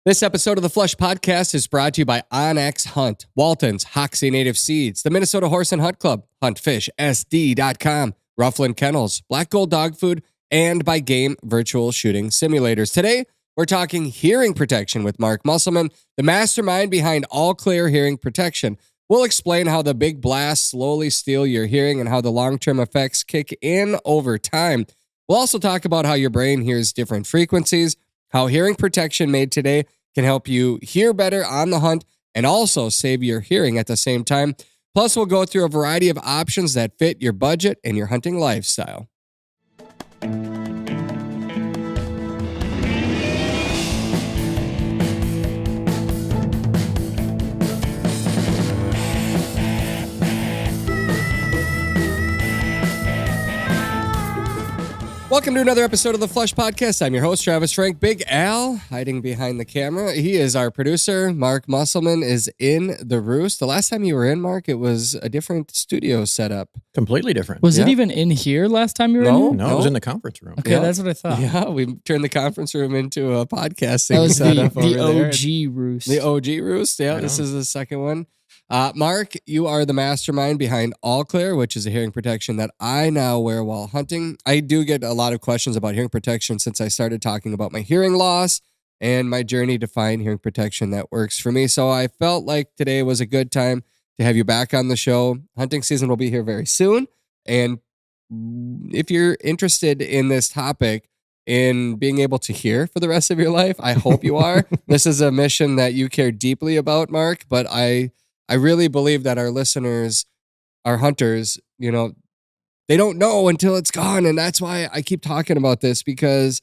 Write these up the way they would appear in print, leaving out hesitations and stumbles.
This episode of the Flush Podcast is brought to you by Onyx Hunt, Walton's Hoxie Native Seeds, the Minnesota Horse and Hunt Club, HuntFishSD.com, Rufflin Kennels, Black Gold Dog Food, and by Game Virtual Shooting Simulators. Today, we're talking hearing protection with Marc Musselman, the mastermind behind Alclair Hearing Protection. We'll explain how the big blasts slowly steal your hearing and how the long-term effects kick in over time. We'll also talk about how your brain hears different frequencies, how hearing protection made today can help you hear better on the hunt and also save your hearing at the same time. Plus, we'll go through a variety of options that fit your budget and your hunting lifestyle. Welcome to another episode of the Flush Podcast. I'm your host, Travis Frank. Big Al, hiding behind the camera. He is our producer. Marc Musselman is in the roost. The last time you were in, Marc, it was a different studio setup. Completely different. Was it even in here last time you were in here? No, it was in the conference room. Okay, that's what I thought. Yeah, we turned the conference room into a podcasting That was setup the over OG there. roost. The OG roost. Yeah, this is the second one. Marc, you are the mastermind behind Alclair, which is a hearing protection that I now wear while hunting. I do get a lot of questions about hearing protection since I started talking about my hearing loss and my journey to find hearing protection that works for me. So I felt like today was a good time to have you back on the show. Hunting season will be here very soon. And if you're interested in this topic, in being able to hear for the rest of your life, I hope you are. This is a mission that you care deeply about, Marc, but I really believe that our listeners, our hunters, they don't know until it's gone. And that's why I keep talking about this, because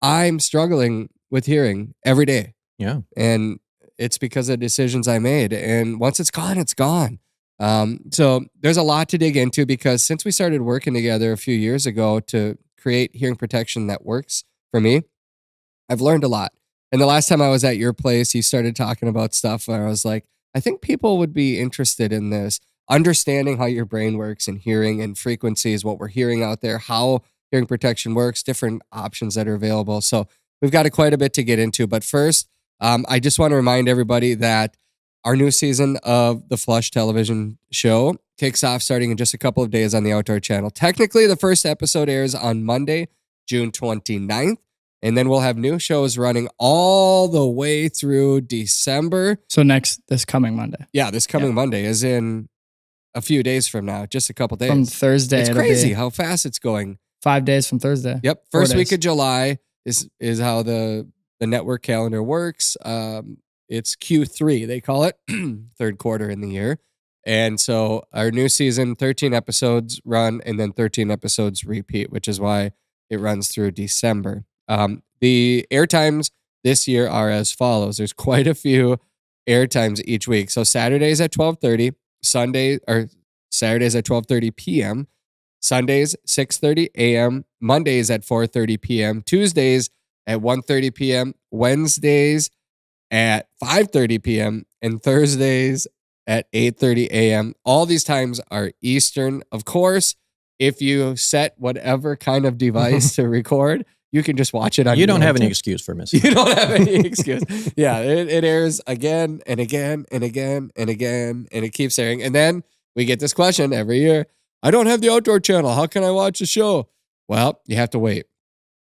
I'm struggling with hearing every day. Yeah. And it's because of decisions I made. And once it's gone, it's gone. So there's a lot to dig into, because since we started working together a few years ago to create hearing protection that works for me, I've learned a lot. And the last time I was at your place, you started talking about stuff where I was like, I think people would be interested in this, understanding how your brain works and hearing and frequencies, what we're hearing out there, how hearing protection works, different options that are available. So we've got quite a bit to get into. But first, I just want to remind everybody that our new season of the Flush television show kicks off starting in just a couple of days on the Outdoor Channel. Technically, the first episode airs on Monday, June 29th. And then we'll have new shows running all the way through December. So this coming Monday. Yeah, this coming Monday is in a few days from now, just a couple days. From Thursday. It's crazy how fast it's going. 5 days from Thursday. Yep. First week of July is how the network calendar works. It's Q3, they call it, third quarter in the year. And so our new season, 13 episodes run and then 13 episodes repeat, which is why it runs through December. The air times this year are as follows. There's quite a few air times each week. So Saturdays at 12:30, Saturdays at 12:30 p.m., Sundays 6:30 a.m., Mondays at 4:30 p.m., Tuesdays at 1:30 p.m., Wednesdays at 5:30 p.m., and Thursdays at 8:30 a.m. All these times are Eastern. Of course, if you set whatever kind of device to record, you can just watch it on. You don't have any excuse for missing. You don't have any excuse. Yeah, it airs again and again and again and again, and it keeps airing. And then we get this question every year. I don't have the Outdoor Channel. How can I watch the show? Well, you have to wait.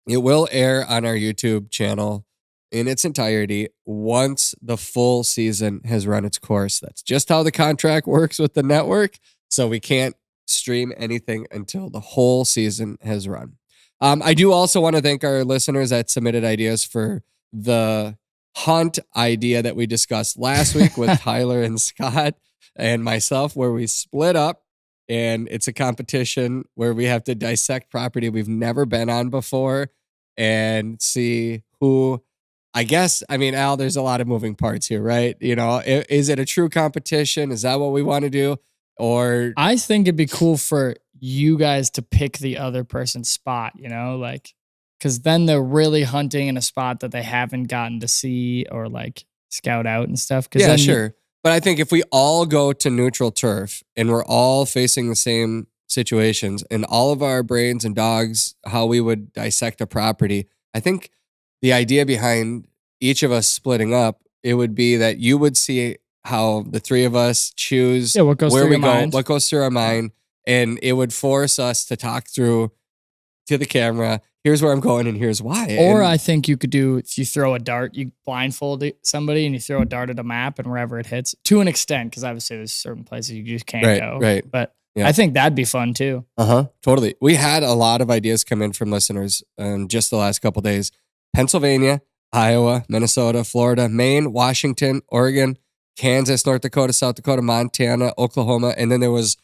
It will air on our YouTube channel in its entirety once the full season has run its course. That's just how the contract works with the network. So we can't stream anything until the whole season has run. I do also want to thank our listeners that submitted ideas for the hunt idea that we discussed last week with Tyler and Scott and myself, where we split up, and it's a competition where we have to dissect property we've never been on before and see who, Al, there's a lot of moving parts here, right? Is it a true competition? Is that what we want to do? Or I think it'd be cool for you guys to pick the other person's spot, because then they're really hunting in a spot that they haven't gotten to see or scout out and stuff. Yeah, sure. But I think if we all go to neutral turf and we're all facing the same situations and all of our brains and dogs, how we would dissect a property, I think the idea behind each of us splitting up, it would be that you would see how the three of us choose Yeah, what goes where through we your go, mind. what goes through our mind, and it would force us to talk through to the camera. Here's where I'm going, and here's why. Or And I think you could do, if you throw a dart, you blindfold somebody and you throw a dart at a map, and wherever it hits, to an extent, because obviously there's certain places you just can't go. right. But Yeah. I think that'd be fun too. Totally. We had a lot of ideas come in from listeners just the last couple days. Pennsylvania, Iowa, Minnesota, Florida, Maine, Washington, Oregon, Kansas, North Dakota, South Dakota, Montana, Oklahoma, and then there was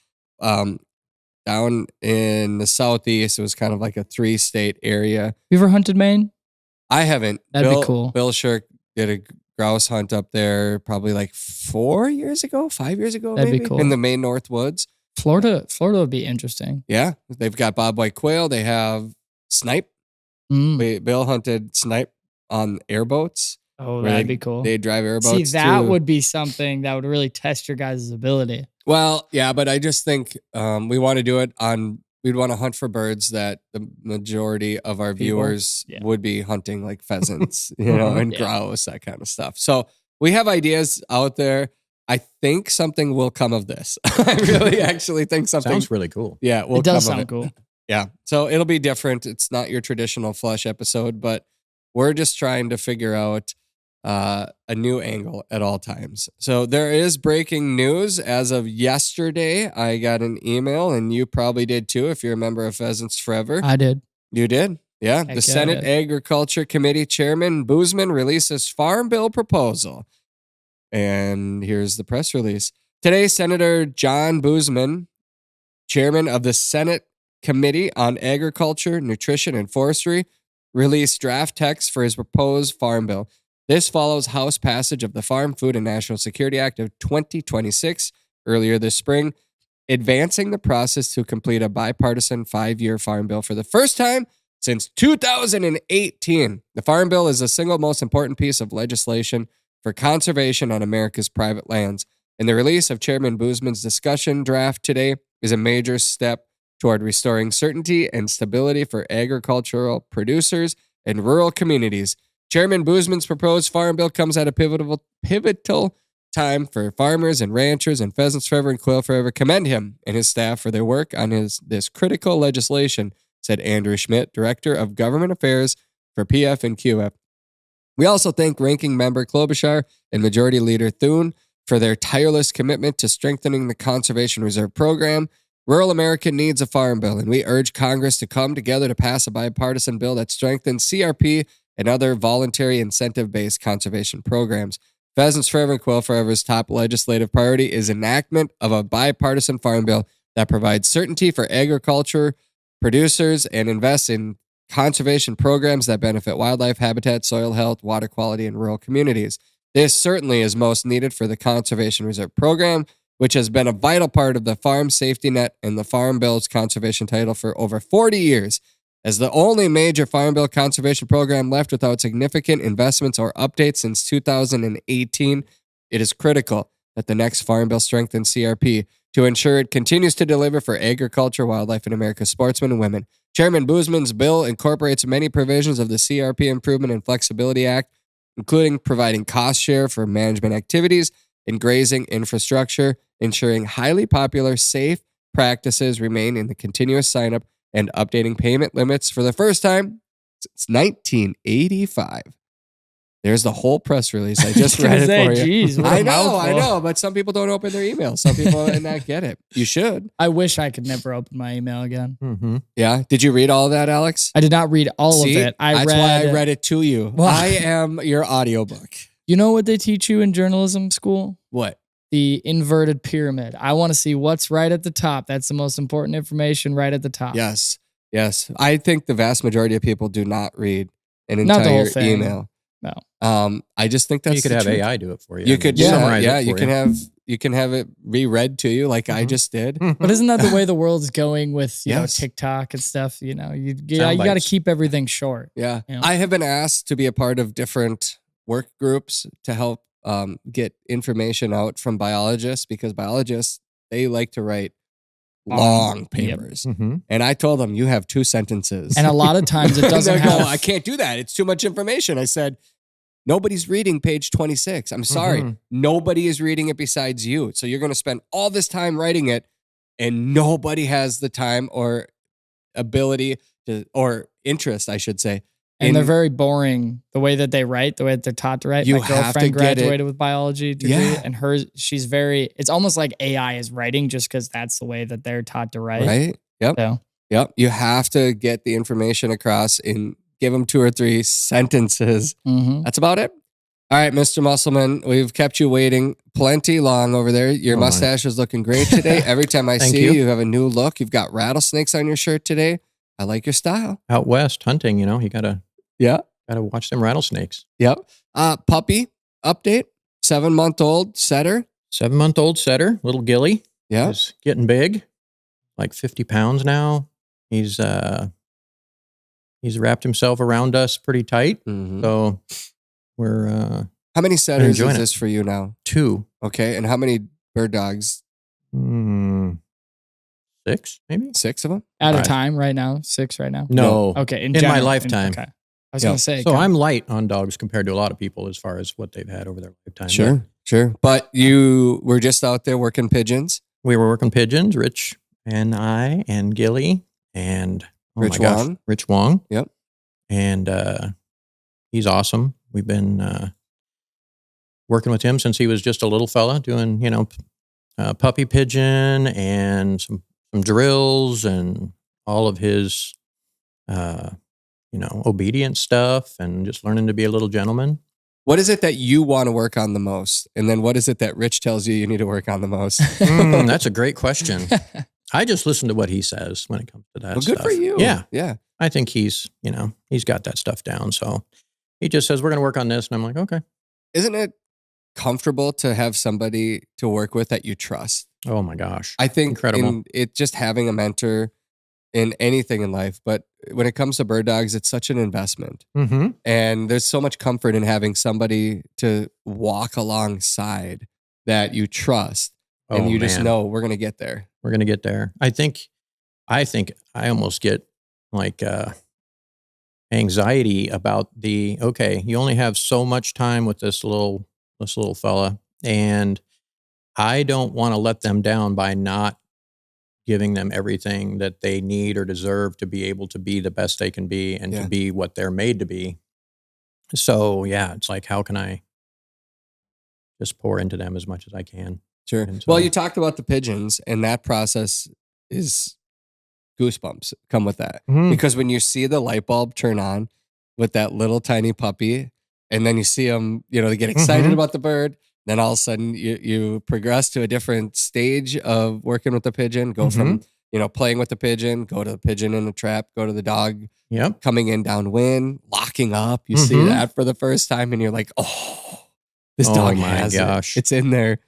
down in the southeast. It was kind of like a 3-state area. You ever hunted Maine? I haven't. That'd be cool. Bill Shirk did a grouse hunt up there probably like 5 years ago, That'd maybe, be cool. in the Maine North Woods. Florida would be interesting. Yeah, they've got bobwhite quail. They have snipe. Bill hunted snipe on airboats. Oh, where that'd be cool. They drive airboats. See, that too. would be something that would really test your guys' ability. Well, yeah, but I just think we want to do it on. We'd want to hunt for birds that the majority of our viewers would be hunting, like pheasants, and grouse, that kind of stuff. So we have ideas out there. I think something will come of this. I really actually think something sounds really cool. Yeah, will it does come of sound cool. Yeah, so it'll be different. It's not your traditional flush episode, but we're just trying to figure out a new angle at all times. So there is breaking news as of yesterday. I got an email, and you probably did too if you're a member of Pheasants Forever. I did. You did? Yeah. Heck The Senate Agriculture Committee Chairman Boozman releases Farm Bill proposal. And here's the press release. Today, Senator John Boozman, chairman of the Senate Committee on Agriculture, Nutrition, and Forestry, released draft text for his proposed farm bill. This follows House passage of the Farm, Food, and National Security Act of 2026 earlier this spring, advancing the process to complete a bipartisan 5-year farm bill for the first time since 2018. The Farm Bill is the single most important piece of legislation for conservation on America's private lands, and the release of Chairman Boozman's discussion draft today is a major step toward restoring certainty and stability for agricultural producers and rural communities. Chairman Boozman's proposed farm bill comes at a pivotal time for farmers and ranchers, and Pheasants Forever and Quail Forever commend him and his staff for their work on this critical legislation, said Andrew Schmidt, Director of Government Affairs for PF and QF. We also thank Ranking Member Klobuchar and Majority Leader Thune for their tireless commitment to strengthening the Conservation Reserve Program. Rural America needs a farm bill, and we urge Congress to come together to pass a bipartisan bill that strengthens CRP and other voluntary incentive-based conservation programs. Pheasants Forever and Quail Forever's top legislative priority is enactment of a bipartisan farm bill that provides certainty for agriculture producers and invests in conservation programs that benefit wildlife habitat, soil health, water quality, and rural communities. This certainly is most needed for the Conservation Reserve Program, which has been a vital part of the farm safety net and the Farm Bill's conservation title for over 40 years. As the only major Farm Bill conservation program left without significant investments or updates since 2018, it is critical that the next Farm Bill strengthen CRP to ensure it continues to deliver for agriculture, wildlife, and America's sportsmen and women. Chairman Boozman's bill incorporates many provisions of the CRP Improvement and Flexibility Act, including providing cost share for management activities and grazing infrastructure, ensuring highly popular, safe practices remain in the continuous sign-up and updating payment limits for the first time since 1985. There's the whole press release. I just read it for you. Geez, what a I mouthful. know, but some people don't open their emails. Some people might not get it. You should. I wish I could never open my email again. Mm-hmm. Yeah. Did you read all of that, Alex? I did not read all of it. That's why I read it to you. Well, I am your audiobook. You know what they teach you in journalism school? What? The inverted pyramid. I want to see what's right at the top. That's the most important information right at the top. Yes. I think the vast majority of people do not read an Not the whole entire thing. email. No. I just think that's You could the have truth. AI do it for you. You could summarize it you for can have it reread to you like I just did. But isn't that the way the world's going with you know Yes. TikTok and stuff? You know, you Sound got to bites. keep everything short. Yeah. You know? I have been asked to be a part of different work groups to help get information out from biologists, because biologists, they like to write long papers. Mm-hmm. And I told them, you have 2 sentences. And a lot of times it And doesn't they go, have. I can't do that. It's too much information. I said, Nobody's reading page 26. I'm sorry. Mhm. Nobody is reading it besides you. So you're going to spend all this time writing it, and nobody has the time or ability to, or interest, I should say. And they're very boring. The way that they write, the way that they're taught to write. You My have to girlfriend get it. graduated with biology degree, Yeah. and she's very. It's almost like AI is writing just because that's the way that they're taught to write. Right? Yep. So Yep. You have to get the information across and give them 2 or 3 sentences. mhm. That's about it. All right, Mr. Musselman, we've kept you waiting plenty long over there. Your Oh, my. mustache is looking great today. Every time I Thank see you, you. you have a new look. You've got rattlesnakes on your shirt today. I like your style. Out west hunting, you gotta Yeah. watch them rattlesnakes. Yep. Puppy update. 7-month-old setter. 7-month-old setter, little Gilly. Yeah. He's getting big, like 50 pounds now. He's wrapped himself around us pretty tight. Mhm. So we're How many setters is enjoying it. this for you now? 2, Okay. And how many bird dogs? 6 maybe. 6 of them? At a Right. time right now, 6 right now. No. Okay, In my general, lifetime. Okay, I was Yeah. gonna say. So God. I'm light on dogs compared to a lot of people as far as what they've had over their lifetime. Sure. Sure. But you were just out there working pigeons. We were working pigeons, Rich and I and Gilly and Rich my gosh, Wong. Rich Wong. Yep. And he's awesome. We've been working with him since he was just a little fella, doing puppy pigeon and some drills and all of his obedience stuff and just learning to be a little gentleman. What is it that you want to work on the most? And then what is it that Rich tells you need to work on the most? That's a great question. I just listen to what he says when it comes to that Well, stuff. good for you. Yeah. Yeah. I think he's got that stuff down. So he just says, we're going to work on this. And I'm like, okay. Isn't it comfortable to have somebody to work with that you trust? Oh my gosh. I think Incredible. it just having a mentor in anything in life, but when it comes to bird dogs, it's such an investment. Mm-hmm. And there's so much comfort in having somebody to walk alongside that you trust. And you just know we're going to get there. We're going to get there. I think I almost get like anxiety about you only have so much time with this little fella. And I don't want to let them down by not giving them everything that they need or deserve to be able to be the best they can be and to be what they're made to be. So yeah, it's like, how can I just pour into them as much as I can? Sure. And so- Well, you talked about the pigeons, and that process is goosebumps come with that. Mhm. Because when you see the light bulb turn on with that little tiny puppy, and then you see them, they get excited Mhm. about the bird. Then all of a sudden you progress to a different stage of working with the pigeon, go from, playing with the pigeon, go to the pigeon in the trap, go to the dog Yep. coming in downwind, locking up. You see Mhm. that for the first time and you're like, oh, this Oh dog my has gosh. it. It's in there.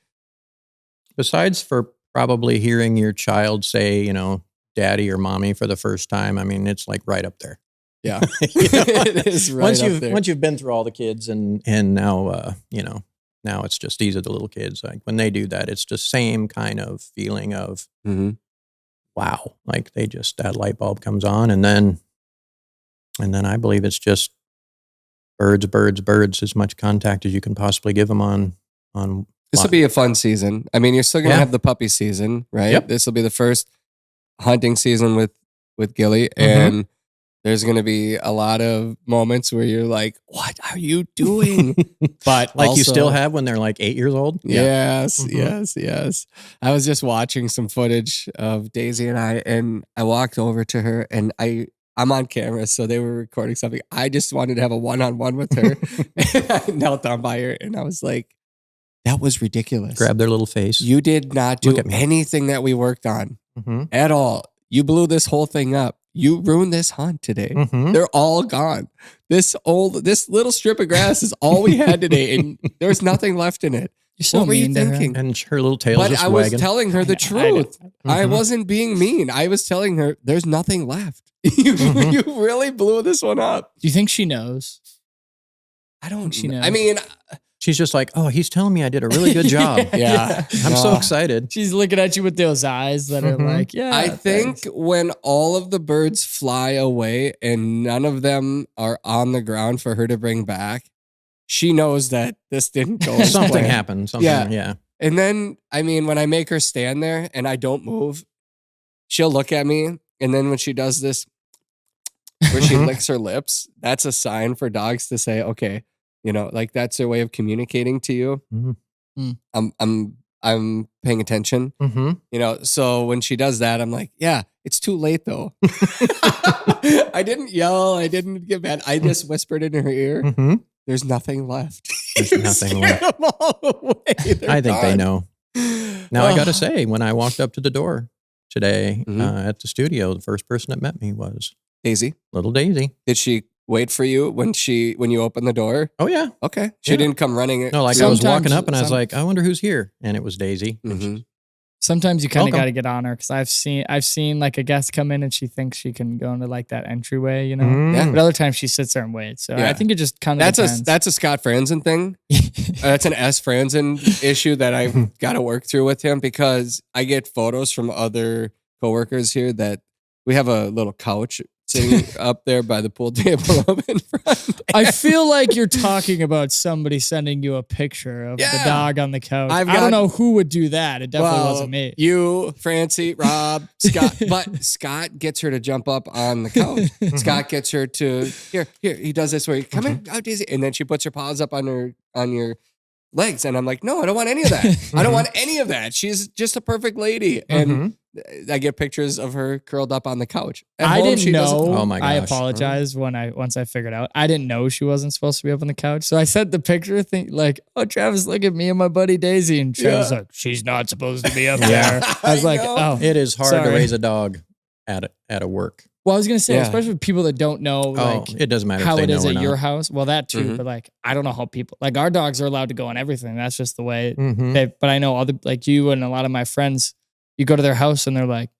Besides for probably hearing your child say, daddy or mommy for the first time, I mean, it's like right up there. Yeah. You know? It is right up there. Once you've been through all the kids and now, now it's just, these are the little kids. Like when they do that, it's just same kind of feeling of, Mhm. wow, like that light bulb comes on and then I believe it's just birds, as much contact as you can possibly give them on. This will be a fun season. I mean, you're still going to Yeah. have the puppy season, right? Yep. This will be the first hunting season with Gilly. Mm-hmm. And there's going to be a lot of moments where you're like, what are you doing? But like you also- still have when they're like 8 years old. Yes, Mhm. yes. I was just watching some footage of Daisy and I walked over to her and I'm on camera, so they were recording something. I just wanted to have a one-on-one with her. And I knelt down by her and I was like, that was ridiculous. Grab their little face. You did not do Look at me. anything that we worked on Mhm. at all. You blew this whole thing up. You ruined this hunt today. Mhm. They're all gone. This little strip of grass is all we had today, and there's nothing left in it. You're so What were you mean to her. thinking? And her little tail's But just I was wagging. telling her the I know. truth. I Mhm. wasn't being mean. I was telling her there's nothing left. You Mhm. you really blew this one up. Do you think she knows? I don't. She knows. I mean, She's just like, oh, he's telling me I did a really good job. yeah. I'm so No. excited. She's looking at you with those eyes that are Mhm. like, yeah. I think thanks. when all of the birds fly away and none of them are on the ground for her to bring back, she knows that this didn't go as Something planned. happened. Something, yeah. And then, I mean, when I make her stand there and I don't move, she'll look at me. And then when she does this, where she licks her lips, that's a sign for dogs to say, okay, you know, like that's their way of communicating to you. I'm paying attention, you know? So when she does that, I'm like, yeah, it's too late though. I didn't yell. I didn't get mad. I just whispered in her ear. There's nothing left. There's nothing left. Them all away. I think they know. Now, I got to say, when I walked up to the door today at the studio, the first person that met me was Daisy. Little Daisy. Did she wait for you when you opened the door? Oh, yeah. Okay. She didn't come running. No, like I was walking up and I was like, I wonder who's here. And it was Daisy. Sometimes you kind of got to get on her because I've seen like a guest come in and she thinks she can go into like that entryway, you know. Yeah. But other times she sits there and waits. So I think it just kind of depends. That's a Scott Franzen thing. That's an S. Franzen issue that I've got to work through with him because I get photos from other coworkers here that we have a little couch sitting up there by the pool table up in front. I feel like you're talking about somebody sending you a picture of the dog on the couch. I don't know who would do that. It definitely wasn't me. You, Francie, Rob, Scott. But Scott gets her to jump up on the couch. Scott gets her to, here, he does this where you come in, out easy. And then she puts her paws up on your legs. And I'm like, no, I don't want any of that. I don't want any of that. She's just a perfect lady. And I get pictures of her curled up on the couch. I didn't know. Oh my gosh. I apologize once I figured out. I didn't know she wasn't supposed to be up on the couch. So I sent the picture thing like, oh, Travis, look at me and my buddy Daisy. And Travis was like, she's not supposed to be up there. I was like, oh. It is hard to raise a dog at a work. Well, I was going to say, especially with people that don't know like it doesn't matter how if they it is know or at not. your house. Well, that too. But like, I don't know how people, like our dogs are allowed to go on everything. That's just the way. But I know other, like you and a lot of my friends, you go to their house and they're like,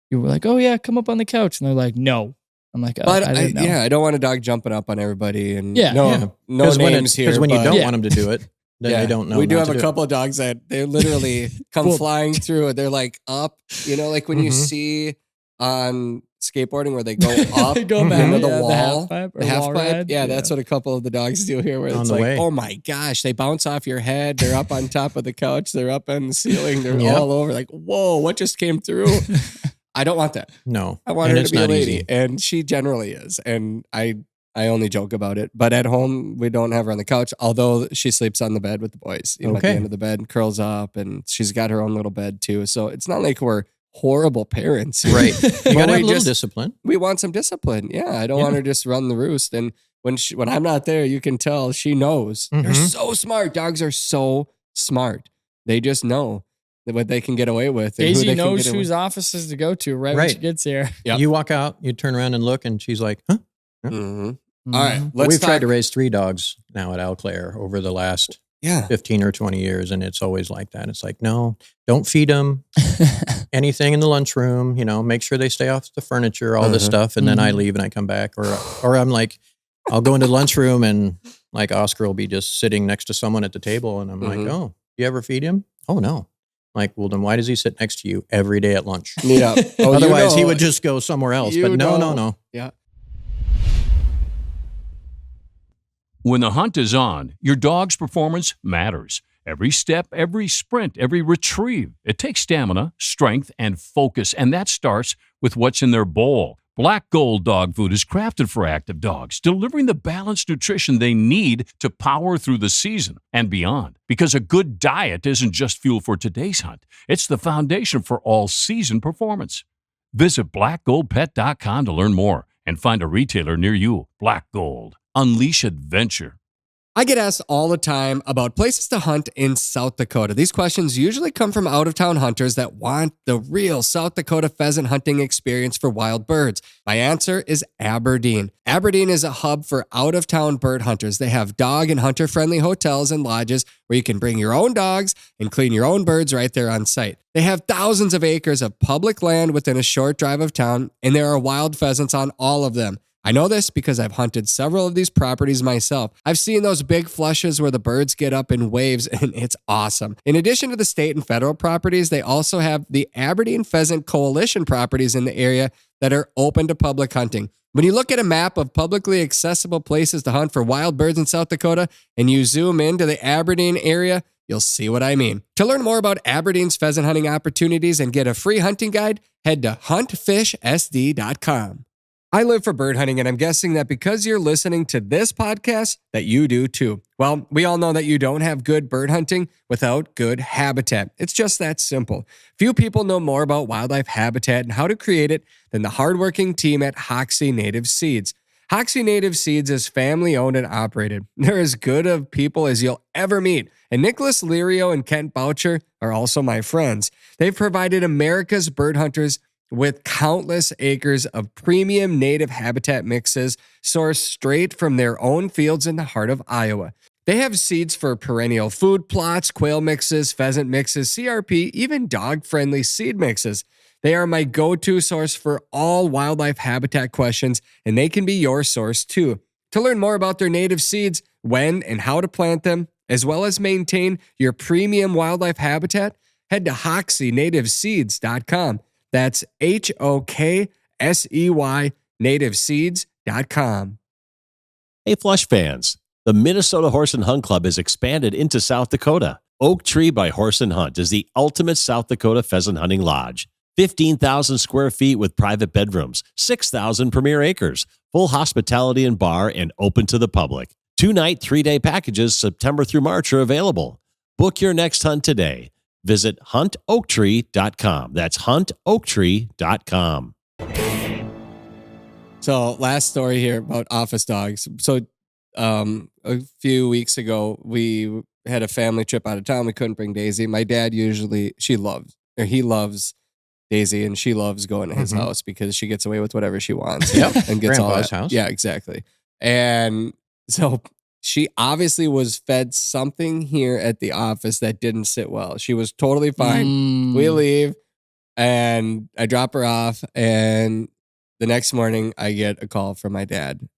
you were like, oh yeah, come up on the couch. And they're like, no. I'm like, but I didn't know. I don't want a dog jumping up on everybody. And no when names here. Because when you don't want them to do it, then they don't know. We do have a couple of dogs that they literally come flying through and they're like up, you know, like when you see on skateboarding where they go up they go into the the wall. The half pipe. Yeah, that's what a couple of the dogs do here where On it's the like, way. oh my gosh, they bounce off your head. They're up on top of the couch. They're up on the ceiling. They're all over like, whoa, what just came through? I don't want that. No. I want her to be a lady. Easy. And she generally is. And I only joke about it. But at home, we don't have her on the couch, although she sleeps on the bed with the boys. You know, at the end of the bed, curls up, and she's got her own little bed too. So it's not like we're horrible parents. Right. You got to have a little discipline. We want some discipline. Yeah. I don't want her to just run the roost. And when I'm not there, you can tell she knows. They're so smart. Dogs are so smart. They just know what they can get away with. Daisy knows whose offices to go to when she gets here. Yep. You walk out, you turn around and look, and she's like, huh? All right. We've tried to raise 3 dogs now at Alclair over the last 15 or 20 years, and it's always like that. It's like, no, don't feed them anything in the lunchroom, you know, make sure they stay off the furniture, all this stuff. And then I leave and I come back. Or I'm like, I'll go into the lunchroom and like Oscar will be just sitting next to someone at the table. And I'm like, oh, you ever feed him? Oh, no. Like, well, then why does he sit next to you every day at lunch? Yeah. Oh, otherwise, he would just go somewhere else. But no. Yeah. When the hunt is on, your dog's performance matters. Every step, every sprint, every retrieve. It takes stamina, strength, and focus, and that starts with what's in their bowl. Black Gold dog food is crafted for active dogs, delivering the balanced nutrition they need to power through the season and beyond. Because a good diet isn't just fuel for today's hunt, it's the foundation for all-season performance. Visit blackgoldpet.com to learn more and find a retailer near you. Black Gold. Unleash adventure. I get asked all the time about places to hunt in South Dakota. These questions usually come from out-of-town hunters that want the real South Dakota pheasant hunting experience for wild birds. My answer is Aberdeen. Aberdeen is a hub for out-of-town bird hunters. They have dog and hunter-friendly hotels and lodges where you can bring your own dogs and clean your own birds right there on site. They have thousands of acres of public land within a short drive of town, and there are wild pheasants on all of them. I know this because I've hunted several of these properties myself. I've seen those big flushes where the birds get up in waves, and it's awesome. In addition to the state and federal properties, they also have the Aberdeen Pheasant Coalition properties in the area that are open to public hunting. When you look at a map of publicly accessible places to hunt for wild birds in South Dakota and you zoom into the Aberdeen area, you'll see what I mean. To learn more about Aberdeen's pheasant hunting opportunities and get a free hunting guide, head to huntfishsd.com. I live for bird hunting, and I'm guessing that because you're listening to this podcast, that you do too. Well, we all know that you don't have good bird hunting without good habitat. It's just that simple. Few people know more about wildlife habitat and how to create it than the hardworking team at Hoxsey Native Seeds. Hoxsey Native Seeds is family owned and operated. They're as good of people as you'll ever meet. And Nicholas Lirio and Kent Boucher are also my friends. They've provided America's bird hunters with countless acres of premium native habitat mixes sourced straight from their own fields in the heart of Iowa. They have seeds for perennial food plots, quail mixes, pheasant mixes, CRP, even dog-friendly seed mixes. They are my go-to source for all wildlife habitat questions, and they can be your source too. To learn more about their native seeds, when and how to plant them, as well as maintain your premium wildlife habitat, head to HoxseyNativeSeeds.com. That's HOKSEY nativeseeds.com. Hey, Flush fans, the Minnesota Horse and Hunt Club has expanded into South Dakota. Oak Tree by Horse and Hunt is the ultimate South Dakota pheasant hunting lodge. 15,000 square feet with private bedrooms, 6,000 premier acres, full hospitality and bar, and open to the public. 2-night, 3-day packages September through March are available. Book your next hunt today. Visit huntoaktree.com. That's huntoaktree.com. So last story here about office dogs. So a few weeks ago, we had a family trip out of town. We couldn't bring Daisy. My dad he loves Daisy, and she loves going to his house because she gets away with whatever she wants. Yep. And gets Grandpa's all house. Yeah, exactly. And so she obviously was fed something here at the office that didn't sit well. She was totally fine. We leave and I drop her off, and the next morning I get a call from my dad.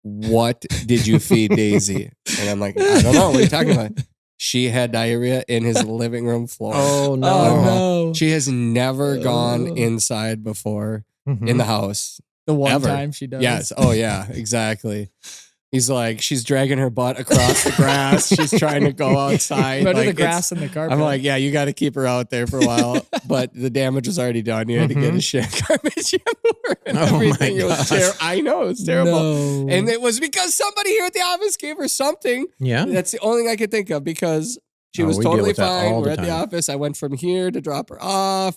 What did you feed Daisy? And I'm like, I don't know. What are you talking about? She had diarrhea in his living room floor. Oh, no. Oh, no. She has never gone inside before in the house. The one Ever. time she does. Yes. Oh, yeah, exactly. He's like, she's dragging her butt across the grass. She's trying to go outside. Go to Like, the grass and the carpet. I'm like, yeah, you got to keep her out there for a while. But the damage was already done. You had to get a shit garbage remover and Oh, my everything. It was gosh. I know, it was terrible. No. And it was because somebody here at the office gave her something. Yeah. That's the only thing I could think of, because she Oh, was we deal totally with that fine. all the We're at the time. office. I went from here to drop her off.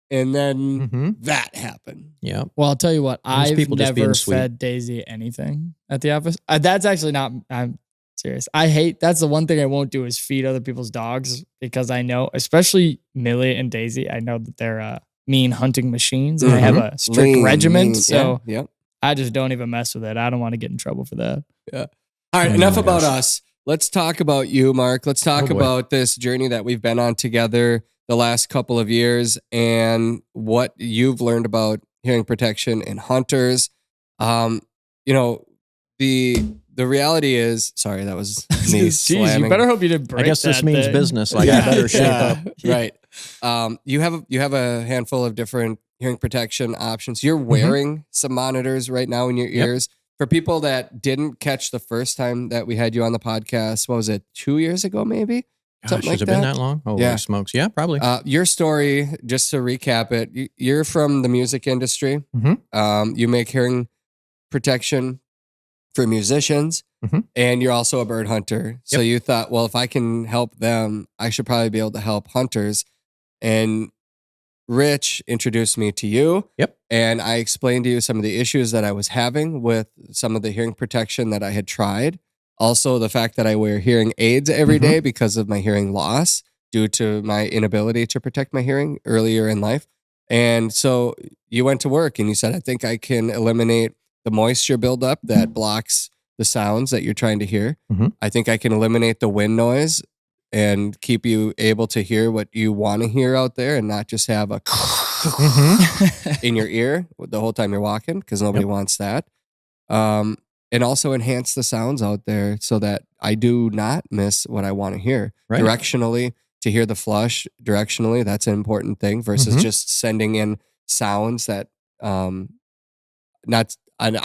And then that happened. Yeah. Well, I'll tell you what, Those I've people just being never sweet. fed Daisy anything at the office. That's actually not, I'm serious. That's the one thing I won't do is feed other people's dogs, because I know, especially Millie and Daisy, I know that they're mean hunting machines and they have a strict regiment. So yeah. I just don't even mess with it. I don't want to get in trouble for that. Yeah. All right, Oh enough my about gosh. us. Let's talk about you, Mark. Let's talk Oh, boy. about this journey that we've been on together the last couple of years and what you've learned about hearing protection and hunters. The reality is, sorry, that was me Jeez, you slamming. better hope you didn't break I guess this that means thing. business. Like, I better shape up. Right. You have a handful of different hearing protection options. You're wearing some monitors right now in your ears. For people that didn't catch the first time that we had you on the podcast, what was it, 2 years ago, maybe? Gosh, Something has like it been that? that long? Oh, Yeah. smokes. Yeah, probably. Your story, just to recap it, you're from the music industry. You make hearing protection for musicians, and you're also a bird hunter. So you thought, well, if I can help them, I should probably be able to help hunters. And Rich introduced me to you. And I explained to you some of the issues that I was having with some of the hearing protection that I had tried. Also, the fact that I wear hearing aids every day because of my hearing loss due to my inability to protect my hearing earlier in life. And so you went to work and you said, I think I can eliminate the moisture buildup that blocks the sounds that you're trying to hear. I think I can eliminate the wind noise and keep you able to hear what you want to hear out there and not just have a in your ear the whole time you're walking, because nobody wants that. And also enhance the sounds out there so that I do not miss what I want to hear. Right. Directionally, to hear the flush directionally, that's an important thing versus just sending in sounds that I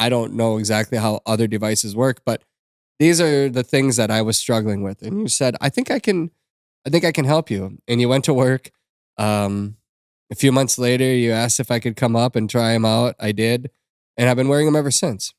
don't know exactly how other devices work, but these are the things that I was struggling with. And you said, I think I can help you. And you went to work. A few months later, you asked if I could come up and try them out. I did. And I've been wearing them ever since.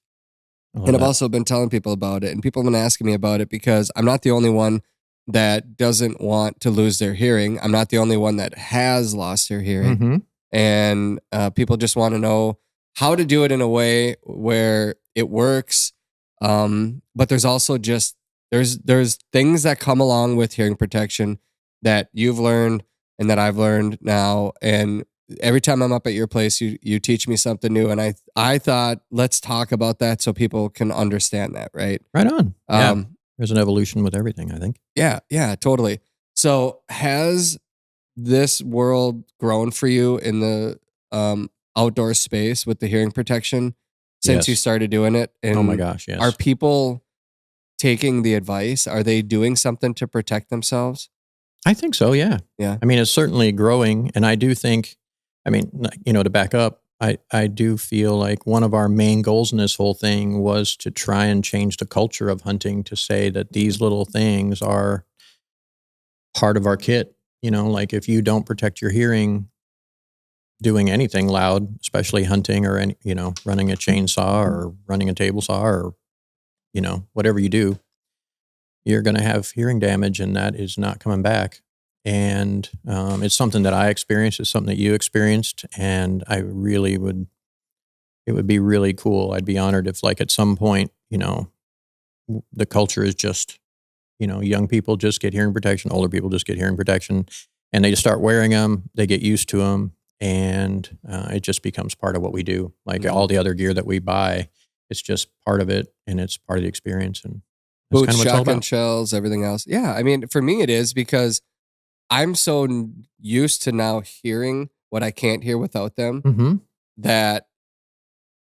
And I've also been telling people about it. And people have been asking me about it because I'm not the only one that doesn't want to lose their hearing. I'm not the only one that has lost their hearing. Mm-hmm. And people just want to know how to do it in a way where it works. But there's also just, there's things that come along with hearing protection that you've learned and that I've learned now. And every time I'm up at your place, you teach me something new. And I thought, let's talk about that so people can understand that, right? Right on. There's an evolution with everything, I think. Yeah, totally. So has this world grown for you in the outdoor space with the hearing protection since you started doing it? And oh my gosh, yes. Are people taking the advice? Are they doing something to protect themselves? I think so, yeah. Yeah. I mean, it's certainly growing. And I do think, I mean, to back up, I do feel like one of our main goals in this whole thing was to try and change the culture of hunting to say that these little things are part of our kit. Like if you don't protect your hearing doing anything loud, especially hunting or running a chainsaw or running a table saw or, whatever you do, you're going to have hearing damage and that is not coming back. And it's something that I experienced. It's something that you experienced. And it would be really cool. I'd be honored if like at some point, the culture is just, young people just get hearing protection, older people just get hearing protection and they just start wearing them. They get used to them and it just becomes part of what we do. Like all the other gear that we buy, it's just part of it and it's part of the experience. And that's boots, kind of what it's all shotgun about. shells, everything else. Yeah, I mean, for me it is because I'm so used to now hearing what I can't hear without them Mm-hmm. that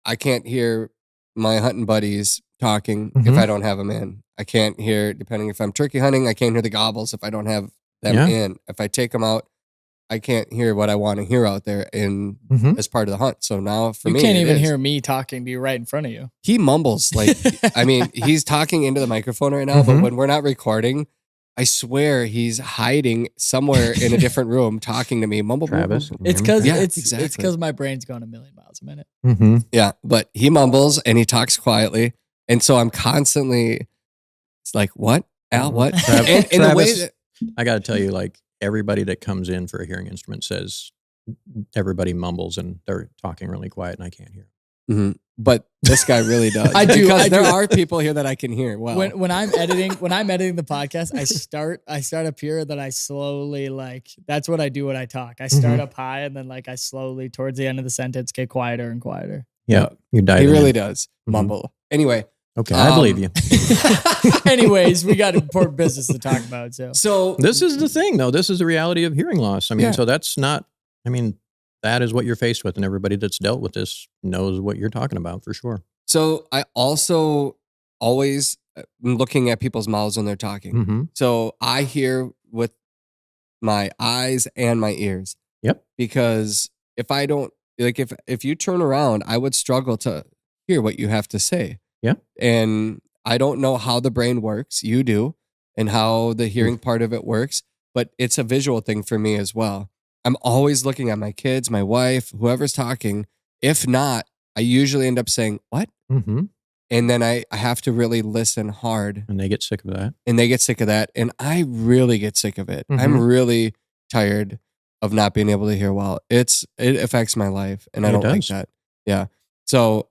I can't hear my hunting buddies talking if I don't have them in. I can't hear, depending if I'm turkey hunting, I can't hear the gobbles if I don't have them in. If I take them out, I can't hear what I want to hear out there as part of the hunt. So now for me, you can't even hear me talking to you right in front of you. He mumbles like, I mean, he's talking into the microphone right now, but when we're not recording, I swear he's hiding somewhere in a different room talking to me. Mumble, Travis. It's because exactly. it's because my brain's going a million miles a minute. Mm-hmm. Yeah, but he mumbles and he talks quietly, and so I'm constantly. It's like, what, Al? What? And in the way that I got to tell you, like everybody that comes in for a hearing instrument says everybody mumbles and they're talking really quiet, and I can't hear. Mm-hmm. But this guy really does. I do. Because there are people here that I can hear. Well, when I'm editing the podcast, I start up here, then I slowly that's what I do when I talk. I start up high and then I slowly towards the end of the sentence get quieter and quieter. Yeah, you're diving. He really does mumble. Anyway. Okay, I believe you. Anyways, we got important business to talk about. So this is the thing, though. This is the reality of hearing loss. I mean, so that's not. I mean, that is what you're faced with, and everybody that's dealt with this knows what you're talking about for sure. So I also always am looking at people's mouths when they're talking. Mm-hmm. So I hear with my eyes and my ears. Yep. Because if I don't if you turn around, I would struggle to hear what you have to say. Yeah. And I don't know how the brain works. You do, and how the hearing part of it works, but it's a visual thing for me as well. I'm always looking at my kids, my wife, whoever's talking. If not, I usually end up saying, what? Mm-hmm. And then I have to really listen hard. And they get sick of that. And I really get sick of it. Mm-hmm. I'm really tired of not being able to hear well. It affects my life, and I don't like that. Yeah. So,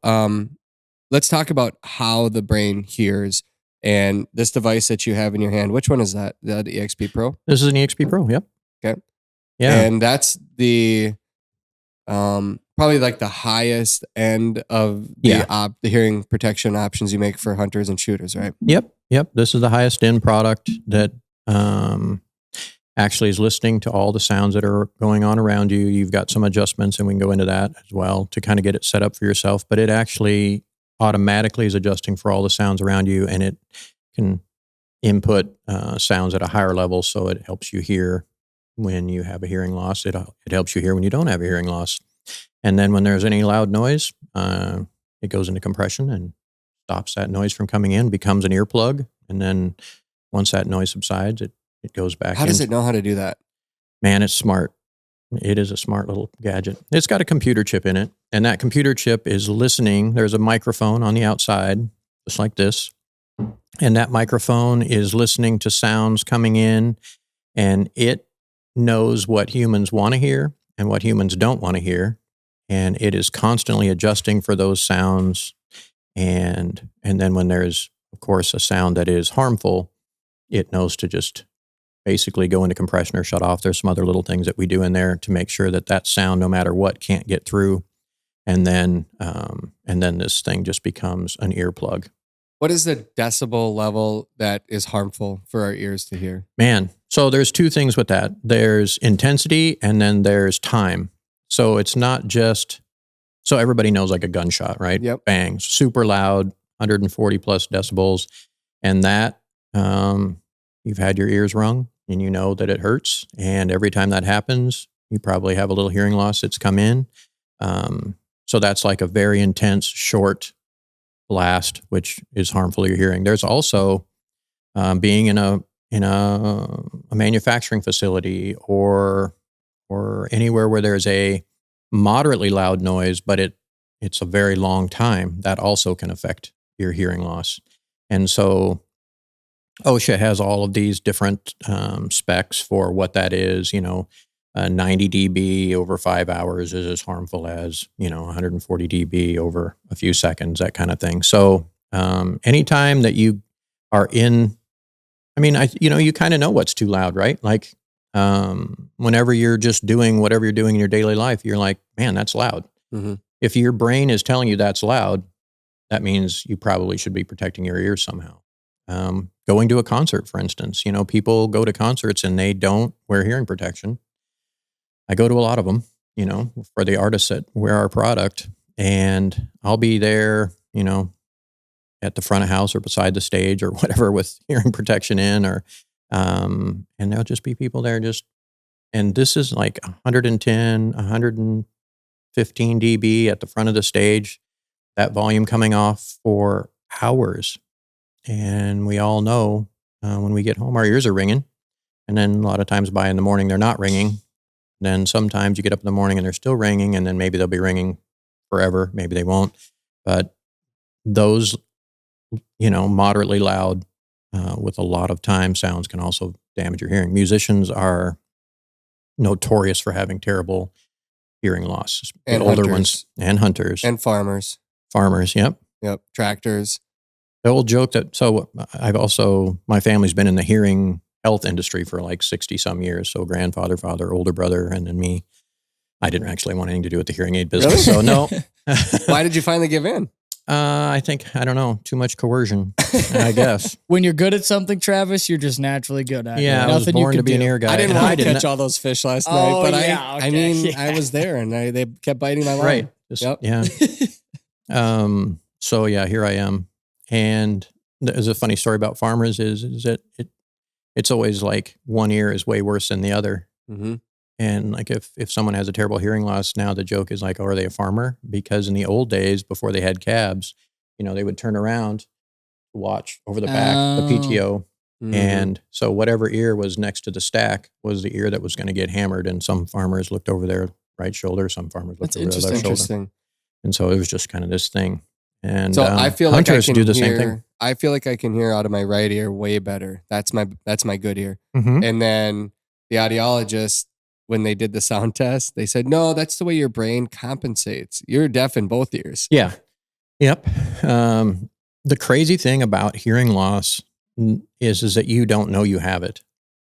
let's talk about how the brain hears and this device that you have in your hand. Which one is that? The EXP Pro? This is an EXP Pro. Yep. Okay. Yeah. And that's the probably the highest end of the hearing protection options you make for hunters and shooters, right? Yep. This is the highest end product that actually is listening to all the sounds that are going on around you. You've got some adjustments, and we can go into that as well to kind of get it set up for yourself. But it actually automatically is adjusting for all the sounds around you, and it can input sounds at a higher level, so it helps you hear when you have a hearing loss. It helps you hear when you don't have a hearing loss. And then when there's any loud noise, it goes into compression and stops that noise from coming in, becomes an earplug. And then once that noise subsides, it goes back in. How does it know how to do that? Man, it's smart. It is a smart little gadget. It's got a computer chip in it, and that computer chip is listening. There's a microphone on the outside, just like this. And that microphone is listening to sounds coming in, and it knows what humans want to hear and what humans don't want to hear. And it is constantly adjusting for those sounds. And then when there's, of course, a sound that is harmful, it knows to just basically go into compression or shut off. There's some other little things that we do in there to make sure that that sound, no matter what, can't get through. And then this thing just becomes an earplug. What is the decibel level that is harmful for our ears to hear? Man, so there's two things with that. There's intensity and then there's time. So it's not just, so everybody knows like a gunshot, right? Yep. Bang, super loud, 140 plus decibels. And that, you've had your ears rung and you know that it hurts. And every time that happens, you probably have a little hearing loss that's come in. So that's like a very intense, short blast, which is harmful to your hearing. There's also being in a manufacturing facility or anywhere where there's a moderately loud noise, but it's a very long time. That also can affect your hearing loss. And so OSHA has all of these different specs for what that is. 90 dB over 5 hours is as harmful as 140 dB over a few seconds, that kind of thing. So anytime that you are in, you kind of know what's too loud, right? Like whenever you're just doing whatever you're doing in your daily life, you're like, man, that's loud. Mm-hmm. If your brain is telling you that's loud, that means you probably should be protecting your ears somehow. Going to a concert, for instance, people go to concerts and they don't wear hearing protection. I go to a lot of them, for the artists that wear our product, and I'll be there, at the front of house or beside the stage or whatever with hearing protection in, and there'll just be people there and this is like 110, 115 dB at the front of the stage, that volume coming off for hours. And we all know when we get home, our ears are ringing. And then a lot of times in the morning, they're not ringing. Then sometimes you get up in the morning and they're still ringing, and then maybe they'll be ringing forever. Maybe they won't. But those, moderately loud with a lot of time sounds can also damage your hearing. Musicians are notorious for having terrible hearing loss. And older hunters. ones. And hunters. And farmers. Farmers, yep. Yep. Tractors. The old joke my family's been in the hearing health industry for like 60 some years. So grandfather, father, older brother, and then me. I didn't actually want anything to do with the hearing aid business. Really? So no. Why did you finally give in? I don't know, too much coercion, I guess. When you're good at something, Travis, you're just naturally good at it. Yeah, I was born to be an ear guy. I didn't and want to didn't- catch all those fish last Oh, night, but yeah, I okay. I was there and they kept biting my line. Right. Just- Yep. Yeah. So yeah, here I am. And there's a funny story about farmers is that it's always like one ear is way worse than the other. Mm-hmm. And like if someone has a terrible hearing loss, now the joke is like, oh, are they a farmer? Because in the old days, before they had cabs, they would turn around, watch over the back, the PTO. Mm-hmm. And so whatever ear was next to the stack was the ear that was going to get hammered. And some farmers looked over their right shoulder. Some farmers looked over their left shoulder. Interesting. And so it was just kind of this thing. And So I feel like I hunters can do the hear, same thing. I feel like I can hear out of my right ear way better. That's my good ear. Mm-hmm. And then the audiologist, when they did the sound test, they said, no, that's the way your brain compensates. You're deaf in both ears. Yeah. Yep. The crazy thing about hearing loss is that you don't know you have it.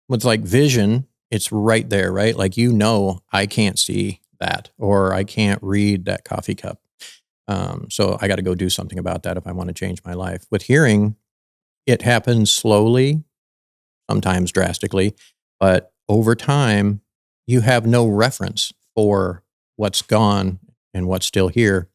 With like vision, it's right there, right? Like, I can't see that, or I can't read that coffee cup. So I got to go do something about that if I want to change my life. With hearing, it happens slowly, sometimes drastically, but over time, you have no reference for what's gone and what's still here.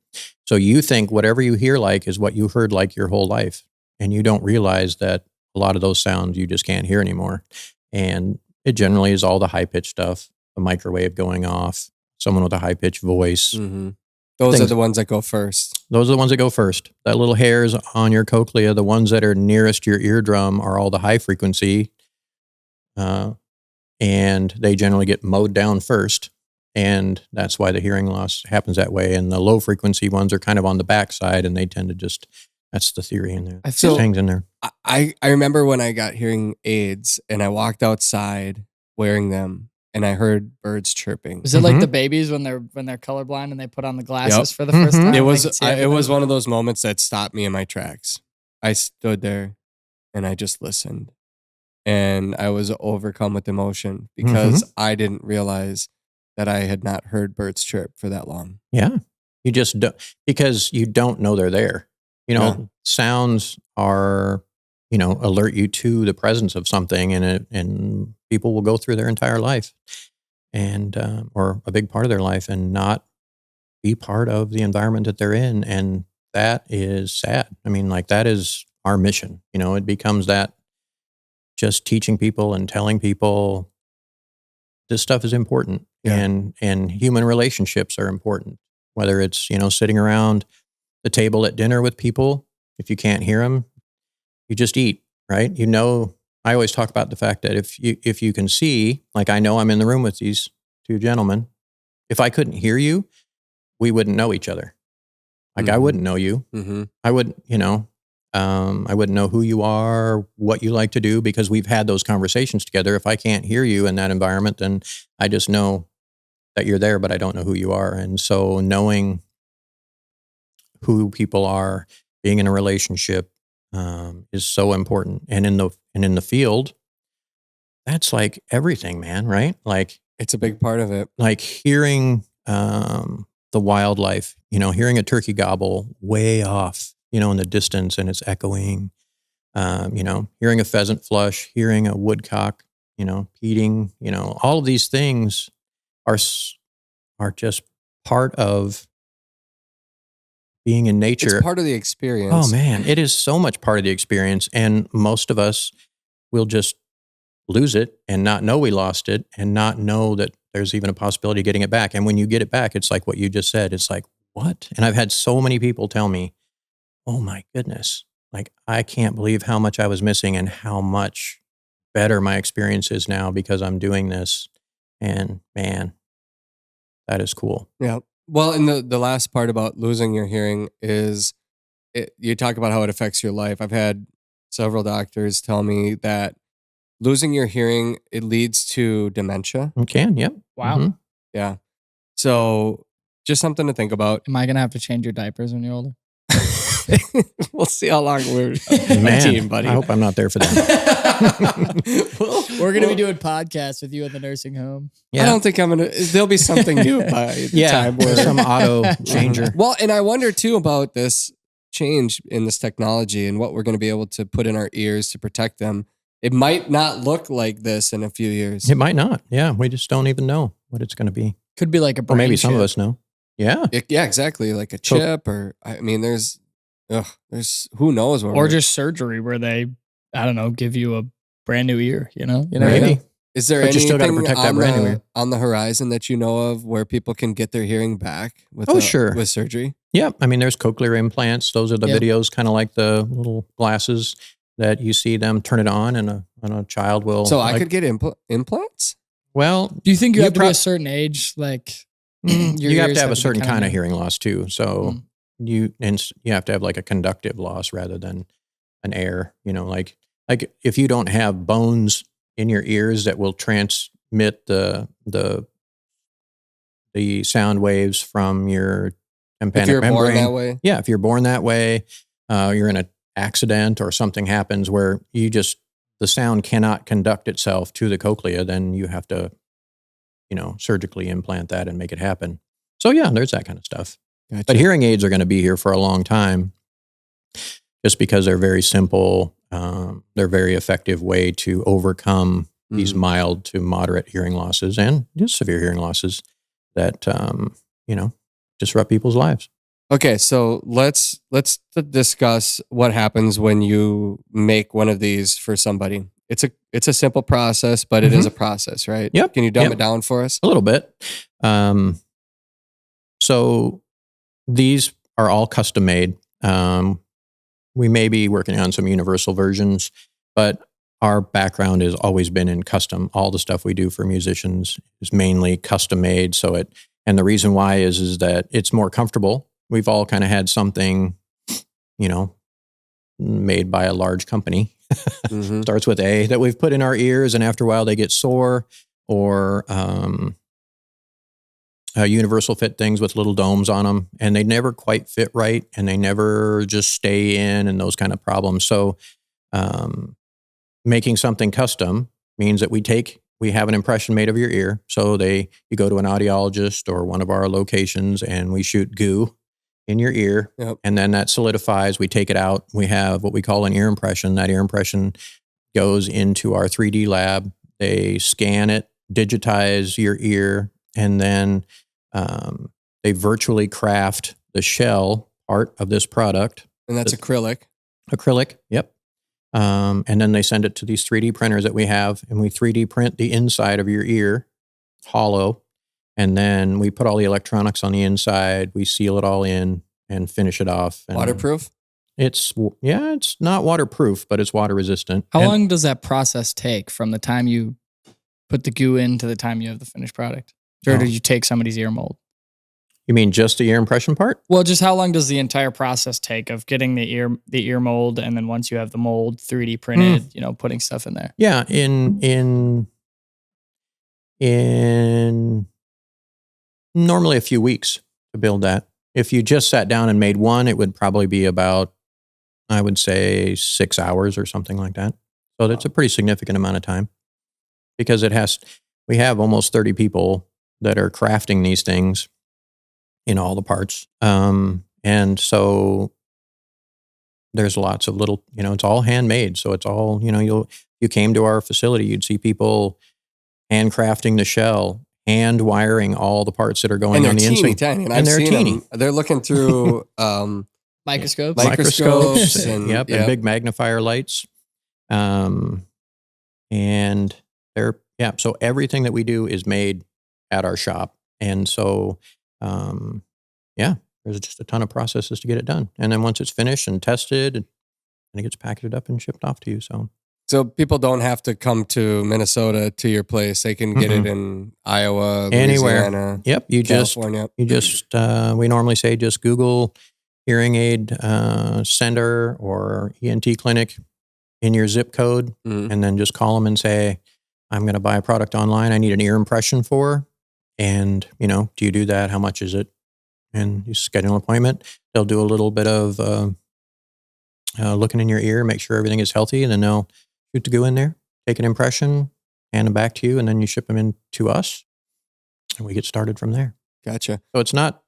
So you think whatever you hear like is what you heard like your whole life. And you don't realize that a lot of those sounds you just can't hear anymore. And it generally is all the high-pitched stuff, the microwave going off, someone with a high pitched voice. Mm-hmm. Those are the ones that go first. Those are the ones that go first. That little hairs on your cochlea, the ones that are nearest your eardrum are all the high frequency. And they generally get mowed down first. And that's why the hearing loss happens that way. And the low frequency ones are kind of on the backside, and they tend to just, that's the theory in there. It hangs in there. I remember when I got hearing aids and I walked outside wearing them and I heard birds chirping. Is it like the babies when they're colorblind and they put on the glasses for the first time? It was one of those moments that stopped me in my tracks. I stood there and I just listened. And I was overcome with emotion because I didn't realize that I had not heard birds chirp for that long. Yeah. You just don't, because you don't know they're there. Sounds are, alert you to the presence of something, and people will go through their entire life and, or a big part of their life and not be part of the environment that they're in. And that is sad. I mean, like, that is our mission. It becomes that, just teaching people and telling people this stuff is important. And human relationships are important, whether it's, sitting around the table at dinner with people. If you can't hear them, you just eat, right? I always talk about the fact that if you can see, like, I know I'm in the room with these two gentlemen. If I couldn't hear you, we wouldn't know each other. Like, I wouldn't know you. I wouldn't, I wouldn't know who you are, what you like to do, because we've had those conversations together. If I can't hear you in that environment, then I just know that you're there, but I don't know who you are. And so knowing who people are, being in a relationship, is so important. And in the field, that's like everything, man, right? Like, it's a big part of it. Like hearing the wildlife, hearing a turkey gobble way off, in the distance, and it's echoing, hearing a pheasant flush, hearing a woodcock, peating, all of these things are just part of being in nature. It's part of the experience. Oh man, it is so much part of the experience. And most of us will just lose it and not know we lost it and not know that there's even a possibility of getting it back. And when you get it back, it's like what you just said. It's like, what? And I've had so many people tell me, oh my goodness, like, I can't believe how much I was missing and how much better my experience is now because I'm doing this. And man, that is cool. Yeah. Well, and the last part about losing your hearing is you talk about how it affects your life. I've had several doctors tell me that losing your hearing, it leads to dementia. It can, yep. Wow. Yeah. So just something to think about. Am I going to have to change your diapers when you're older? We'll see how long we're a team, buddy. I hope I'm not there for that. We're going to be doing podcasts with you in the nursing home. Yeah. I don't think I'm going to. There'll be something new by the time. Where some auto changer. Well, and I wonder too about this change in this technology and what we're going to be able to put in our ears to protect them. It might not look like this in a few years. It might not. Yeah, we just don't even know what it's going to be. Could be like a brain or maybe chip. Some of us know. Yeah. Yeah, exactly. Like a chip or, I mean, there's who knows what. Or just surgery where they, I don't know, give you a brand new ear, Maybe. Is there but you still got to protect that brand new ear on the horizon that you know of where people can get their hearing back with sure. with surgery? Yeah. I mean, there's cochlear implants. Those are the videos, kind of like the little glasses that you see them turn it on and a child will. So I could get implants? Well, do you think you have to be a certain age? Like you have to have a certain kind of hearing loss too. So you have to have like a conductive loss rather than an air, like if you don't have bones in your ears that will transmit the sound waves from your tympanic membrane. Born that way? Yeah, if you're born that way, you're in an accident or something happens where the sound cannot conduct itself to the cochlea, then you have to, surgically implant that and make it happen. So yeah, there's that kind of stuff. Gotcha. But hearing aids are going to be here for a long time just because they're very simple. They're a very effective way to overcome these mild to moderate hearing losses and just severe hearing losses that, disrupt people's lives. Okay, so let's discuss what happens when you make one of these for somebody. It's a simple process, but it is a process, right? Yep. Can you dumb it down for us? A little bit. So these are all custom made. We may be working on some universal versions, but our background has always been in custom. All the stuff we do for musicians is mainly custom made. And the reason why is that it's more comfortable. We've all kind of had something, made by a large company. Mm-hmm. Starts with A, that we've put in our ears, and after a while they get sore, or universal fit things with little domes on them, and they never quite fit right, and they never just stay in, and those kind of problems. So making something custom means that we have an impression made of your ear. So you go to an audiologist or one of our locations, and we shoot goo in your ear. Yep. And then that solidifies. We take it out. We have what we call an ear impression. That ear impression goes into our 3D lab. They scan it, digitize your ear, and then they virtually craft the shell part of this product. And that's acrylic. Acrylic, yep. And then they send it to these 3D printers that we have, and we 3D print the inside of your ear, hollow, and then we put all the electronics on the inside. We seal it all in and finish it off. And Waterproof? it's not waterproof, but it's water resistant. How long does that process take from the time you put the goo in to the time you have the finished product? Or did you take somebody's ear mold? You mean just the ear impression part? Well, just how long does the entire process take of getting the ear mold, and then once you have the mold 3D printed, putting stuff in there? Yeah, in normally a few weeks to build that. If you just sat down and made one, it would probably be about, I would say, 6 hours or something like that. So that's a pretty significant amount of time, because we have almost 30 people that are crafting these things in all the parts. And so there's lots of little, it's all handmade. So it's all, you came to our facility, you'd see people handcrafting the shell, hand wiring all the parts that are going on the inside. Tiny, and they're teeny. They're looking through microscopes. and big magnifier lights. And so everything that we do is made at our shop. And so, there's just a ton of processes to get it done. And then once it's finished and tested, and it gets packaged up and shipped off to you. So people don't have to come to Minnesota to your place. They can get it in Iowa, anywhere. Louisiana, Yep. California. We normally say just Google hearing aid center or ENT clinic in your zip code, and then just call them and say, I'm going to buy a product online. I need an ear impression for, and do you do that? How much is it? And you schedule an appointment. They'll do a little bit of looking in your ear, make sure everything is healthy, and then they'll shoot the goo in there, take an impression, hand them back to you, and then you ship them in to us, and we get started from there. Gotcha. So it's not,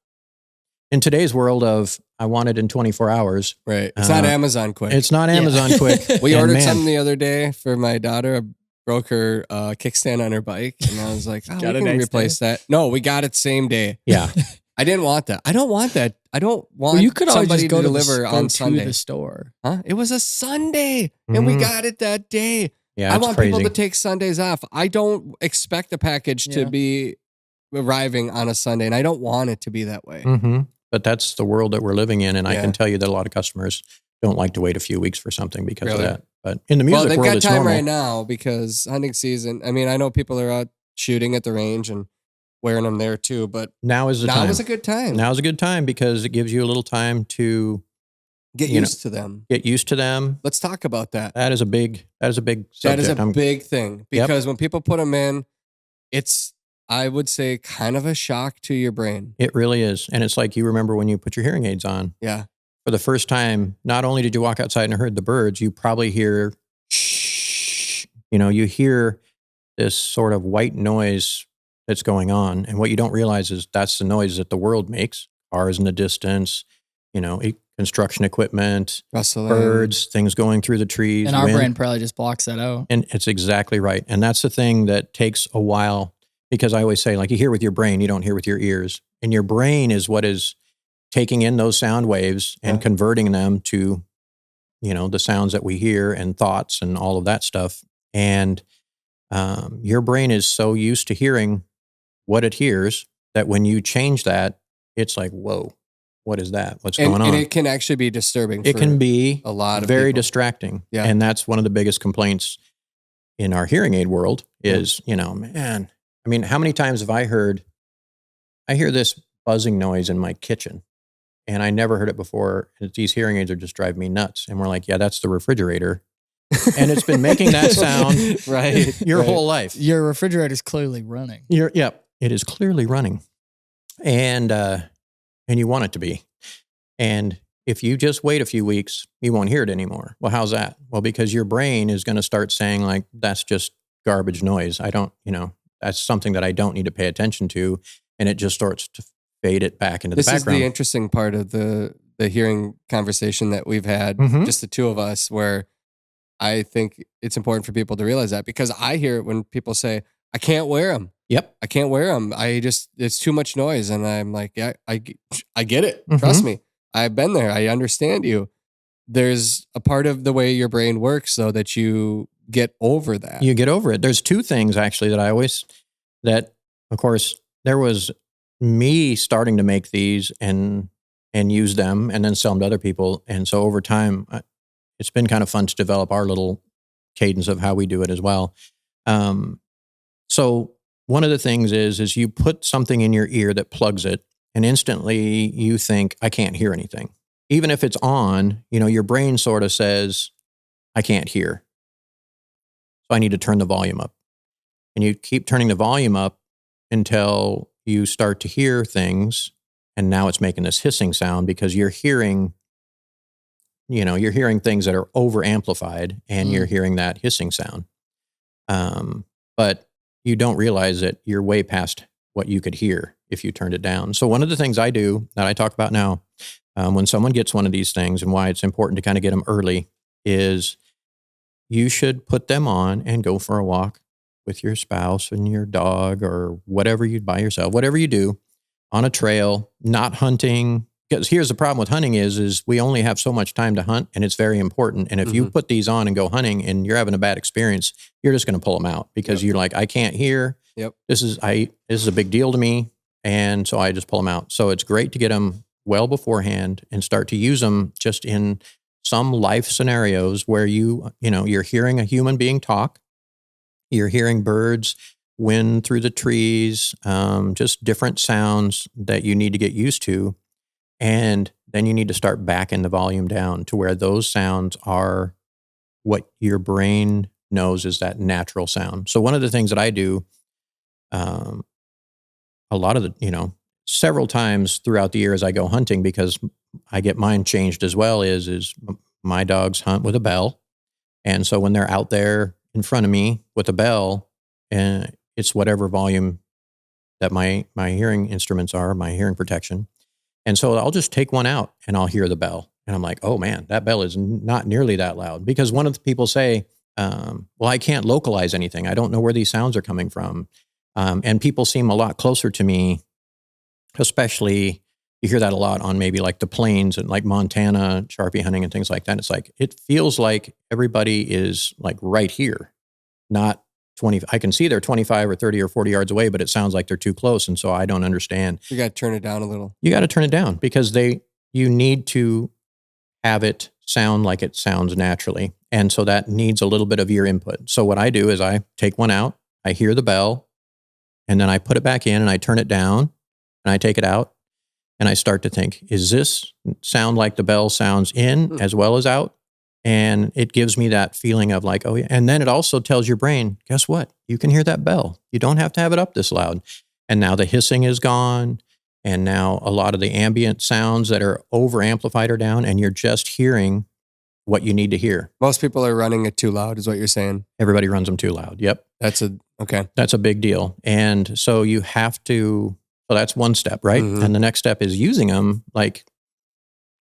in today's world of, I want it in 24 hours. Right. It's not Amazon quick. It's not Amazon quick. We ordered something the other day for my daughter. I broke her kickstand on her bike, and I was like, we can replace that. No, we got it same day. Yeah. I didn't want that. I don't want that. I don't want you could somebody just go to deliver on to Sunday. the store. Huh? It was a Sunday, and we got it that day. Yeah, I want crazy. people to take Sundays off. I don't expect the package to be arriving on a Sunday, and I don't want it to be that way. Mm-hmm. But that's the world that we're living in, and I can tell you that a lot of customers don't like to wait a few weeks for something because of that. But in the music world, it's normal. They've got time right now because hunting season. I mean, I know people are out shooting at the range and wearing them there too, but now is the time. Now is a good time. Now is a good time because it gives you a little time to get used to them. Get used to them. Let's talk about that. That is a big subject. That is a big thing because when people put them in, it's, I would say, kind of a shock to your brain. It really is. And it's like you remember when you put your hearing aids on. Yeah. For the first time, not only did you walk outside and heard the birds, you probably hear shh. You hear this sort of white noise that's going on. And what you don't realize is that's the noise that the world makes. Cars in the distance, construction equipment, rustling, birds, things going through the trees. And our brain probably just blocks that out. And it's exactly right. And that's the thing that takes a while, because I always say, like, you hear with your brain, you don't hear with your ears. And your brain is what is taking in those sound waves and converting them to, the sounds that we hear and thoughts and all of that stuff. And your brain is so used to hearing what it hears that when you change that, it's like, whoa, what is that? What's and, going on? And it can actually be disturbing. It can be a lot of very people. distracting. Yeah. And that's one of the biggest complaints in our hearing aid world is, man, I mean, how many times have I hear this buzzing noise in my kitchen and I never heard it before. These hearing aids are just driving me nuts. And we're like, yeah, that's the refrigerator. And it's been making that sound your whole life. Your refrigerator's clearly running. It is clearly running. And you want it to be. And if you just wait a few weeks, you won't hear it anymore. Well, how's that? Well, because your brain is going to start saying like, that's just garbage noise. That's something that I don't need to pay attention to. And it just starts to fade it back into the background. This is the interesting part of the hearing conversation that we've had, just the two of us, where I think it's important for people to realize that, because I hear it when people say, I can't wear them. Yep. I can't wear them. It's too much noise. And I'm like, yeah, I get it. Trust me. I've been there. I understand you. There's a part of the way your brain works so that you get over that. You get over it. There's two things actually that of course there was me starting to make these and use them and then sell them to other people. And so over time, it's been kind of fun to develop our little cadence of how we do it as well. So one of the things is you put something in your ear that plugs it, and instantly you think, I can't hear anything. Even if it's on, your brain sort of says, I can't hear. So I need to turn the volume up. And you keep turning the volume up until you start to hear things. And now it's making this hissing sound because you're hearing things that are over amplified and you're hearing that hissing sound. But you don't realize that you're way past what you could hear if you turned it down. So one of the things I do that I talk about now, when someone gets one of these things and why it's important to kind of get them early is you should put them on and go for a walk with your spouse and your dog or whatever you buy yourself, whatever you do on a trail, not hunting. Because here's the problem with hunting is we only have so much time to hunt, and it's very important. And if you put these on and go hunting and you're having a bad experience, you're just going to pull them out because you're like, I can't hear. Yep. This is a big deal to me. And so I just pull them out. So it's great to get them well beforehand and start to use them just in some life scenarios where you're hearing a human being talk, you're hearing birds, wind through the trees, just different sounds that you need to get used to. And then you need to start backing the volume down to where those sounds are what your brain knows is that natural sound. So one of the things that I do, a lot of several times throughout the year as I go hunting, because I get mine changed as well, is my dogs hunt with a bell. And so when they're out there in front of me with a bell, it's whatever volume that my hearing instruments are, my hearing protection. And so I'll just take one out and I'll hear the bell. And I'm like, oh man, that bell is not nearly that loud. Because one of the people say, well, I can't localize anything. I don't know where these sounds are coming from. And people seem a lot closer to me, especially you hear that a lot on maybe like the plains and like Montana, Sharpie hunting and things like that. It's like, it feels like everybody is like right here, not 20. I can see they're 25 or 30 or 40 yards away, but it sounds like they're too close. And so I don't understand. You got to turn it down a little. You got to turn it down because you need to have it sound like it sounds naturally. And so that needs a little bit of your input. So what I do is I take one out, I hear the bell, and then I put it back in and I turn it down and I take it out and I start to think, is this sound like the bell sounds in as well as out? And it gives me that feeling of like, oh yeah. And then it also tells your brain, guess what? You can hear that bell. You don't have to have it up this loud. And now the hissing is gone. And now a lot of the ambient sounds that are over amplified are down, and you're just hearing what you need to hear. Most people are running it too loud, is what you're saying. Everybody runs them too loud. Yep. That's a big deal. And so you have to, so that's one step, right? And the next step is using them like,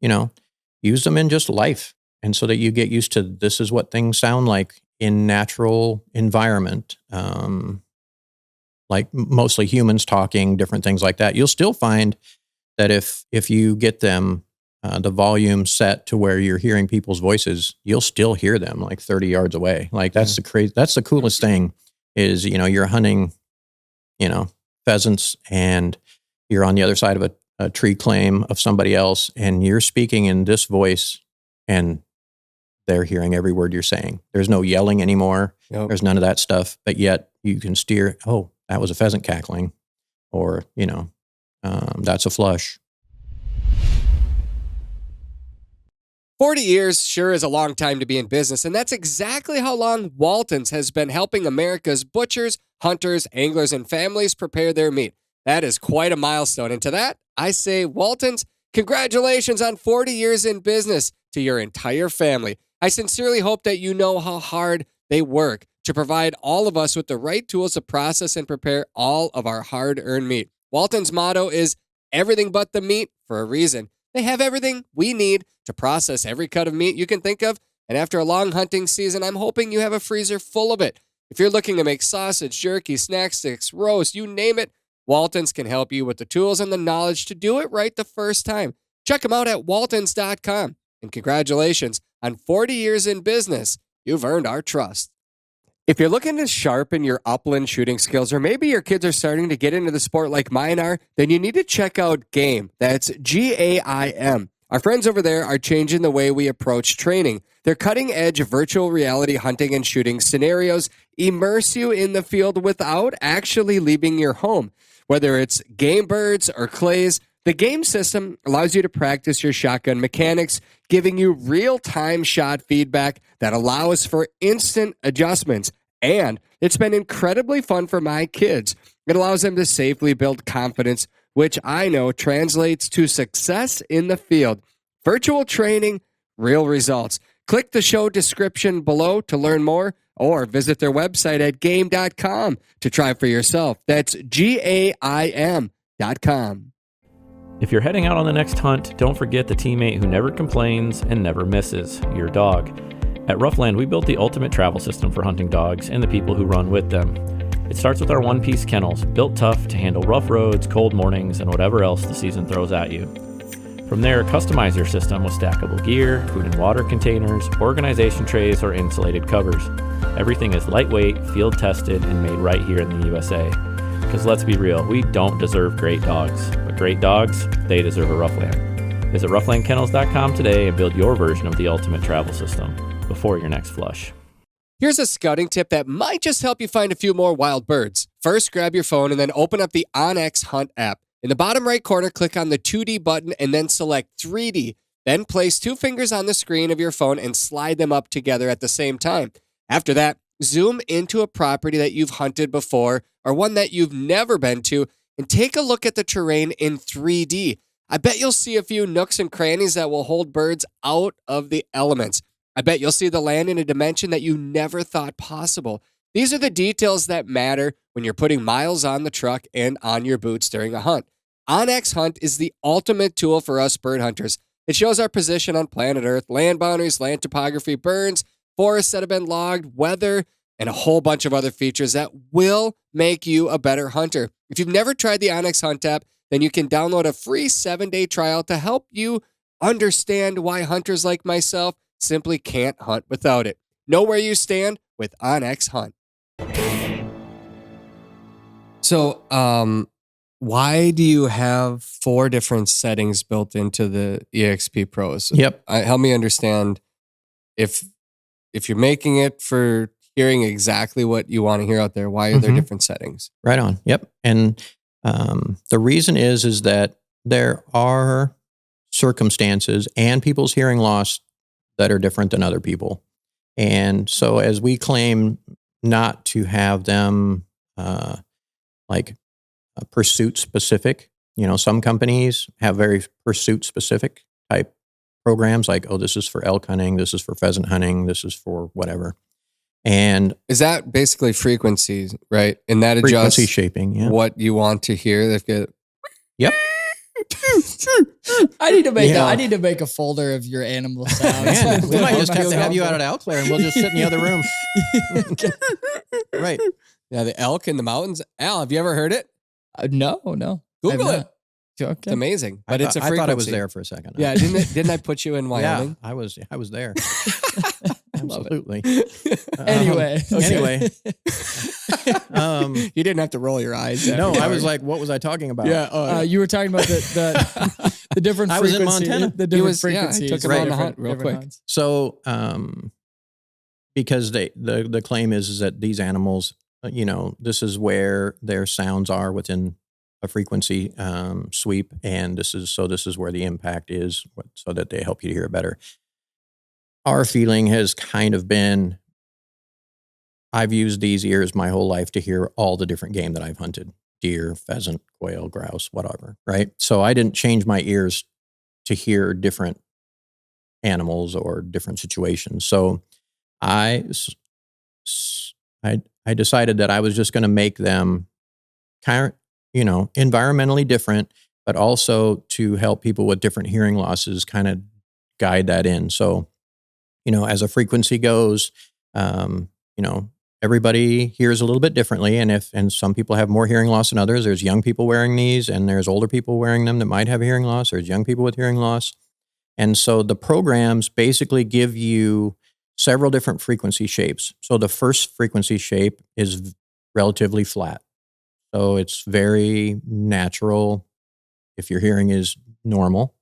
use them in just life. And so that you get used to, this is what things sound like in natural environment. Like mostly humans talking, different things like that. You'll still find that if you get them, the volume set to where you're hearing people's voices, you'll still hear them like 30 yards away. Like that's that's the coolest thing is, you're hunting, pheasants and you're on the other side of a tree claim of somebody else, and you're speaking in this voice, and they're hearing every word you're saying. There's no yelling anymore. Yep. There's none of that stuff. But yet you can steer, oh, that was a pheasant cackling, or, that's a flush. 40 years sure is a long time to be in business, and that's exactly how long Walton's has been helping America's butchers, hunters, anglers, and families prepare their meat. That is quite a milestone, and to that, I say, Walton's, congratulations on 40 years in business to your entire family. I sincerely hope that you know how hard they work to provide all of us with the right tools to process and prepare all of our hard-earned meat. Walton's motto is everything but the meat for a reason. They have everything we need to process every cut of meat you can think of, and after a long hunting season, I'm hoping you have a freezer full of it. If you're looking to make sausage, jerky, snack sticks, roast, you name it, Walton's can help you with the tools and the knowledge to do it right the first time. Check them out at waltons.com. And congratulations on 40 years in business. You've earned our trust. If you're looking to sharpen your upland shooting skills, or maybe your kids are starting to get into the sport like mine are, then you need to check out GAIM. That's GAIM. Our friends over there are changing the way we approach training. Their cutting-edge virtual reality hunting and shooting scenarios immerse you in the field without actually leaving your home. Whether it's game birds or clays, the GAIM system allows you to practice your shotgun mechanics, giving you real-time shot feedback that allows for instant adjustments. And it's been incredibly fun for my kids. It allows them to safely build confidence, which I know translates to success in the field. Virtual training, real results. Click the show description below to learn more, or visit their website at game.com to try for yourself. That's GAIM.com. If you're heading out on the next hunt, don't forget the teammate who never complains and never misses, your dog. At Roughland, we built the ultimate travel system for hunting dogs and the people who run with them. It starts with our one-piece kennels, built tough to handle rough roads, cold mornings, and whatever else the season throws at you. From there, customize your system with stackable gear, food and water containers, organization trays, or insulated covers. Everything is lightweight, field-tested, and made right here in the USA. Because let's be real, we don't deserve great dogs. But great dogs, they deserve a Roughland. Visit roughlandkennels.com today and build your version of the ultimate travel system before your next flush. Here's a scouting tip that might just help you find a few more wild birds. First, grab your phone and then open up the onX Hunt app. In the bottom right corner, click on the 2D button and then select 3D. Then place 2 fingers on the screen of your phone and slide them up together at the same time. After that, zoom into a property that you've hunted before or one that you've never been to and take a look at the terrain in 3D. I bet you'll see a few nooks and crannies that will hold birds out of the elements. I bet you'll see the land in a dimension that you never thought possible. These are the details that matter when you're putting miles on the truck and on your boots during a hunt. onX Hunt is the ultimate tool for us bird hunters. It shows our position on planet Earth, land boundaries, land topography, burns, forests that have been logged, weather, and a whole bunch of other features that will make you a better hunter. If you've never tried the onX Hunt app, then you can download a free 7-day trial to help you understand why hunters like myself simply can't hunt without it. Know where you stand with onX Hunt. So, why do you have 4 different settings built into the EXP Pros? Yep. Help me understand if you're making it for hearing exactly what you want to hear out there, why are there different settings? Right on. Yep. And the reason is that there are circumstances and people's hearing loss that are different than other people. And so as we claim not to have them pursuit specific, some companies have very pursuit specific type programs like, oh, this is for elk hunting, this is for pheasant hunting, this is for whatever. And is that basically frequencies, right? And that adjusts frequency shaping, yeah. What you want to hear. Yep. I need to make a folder of your animal sounds. Man, we might just have to have you out at Alclair and we'll just sit in the other room. Right. Yeah, the elk in the mountains. Al, have you ever heard it? No. Google it. Okay. It's amazing, but it's a frequency. I thought I was there for a second. Yeah, didn't I put you in Wyoming? Yeah, I was there. I Absolutely. Anyway. Anyway. You didn't have to roll your eyes. No, I was like, what was I talking about? Yeah. You were talking about the different I was in frequencies. Montana. The different I frequencies. took him Right. on the hunt real quick. hunts. So, because the claim is that these animals, this is where their sounds are within a frequency sweep, and this is where the impact is, so that they help you to hear it better. Our feeling has kind of been, I've used these ears my whole life to hear all the different game that I've hunted: deer, pheasant, quail, grouse, whatever. Right. So I didn't change my ears to hear different animals or different situations. So I decided that I was just going to make them kind of, environmentally different, but also to help people with different hearing losses kind of guide that in. So, as a frequency goes, everybody hears a little bit differently. And some people have more hearing loss than others. There's young people wearing these, and there's older people wearing them that might have hearing loss. There's young people with hearing loss. And so the programs basically give you several different frequency shapes. So the first frequency shape is relatively flat. So it's very natural. If your hearing is normal,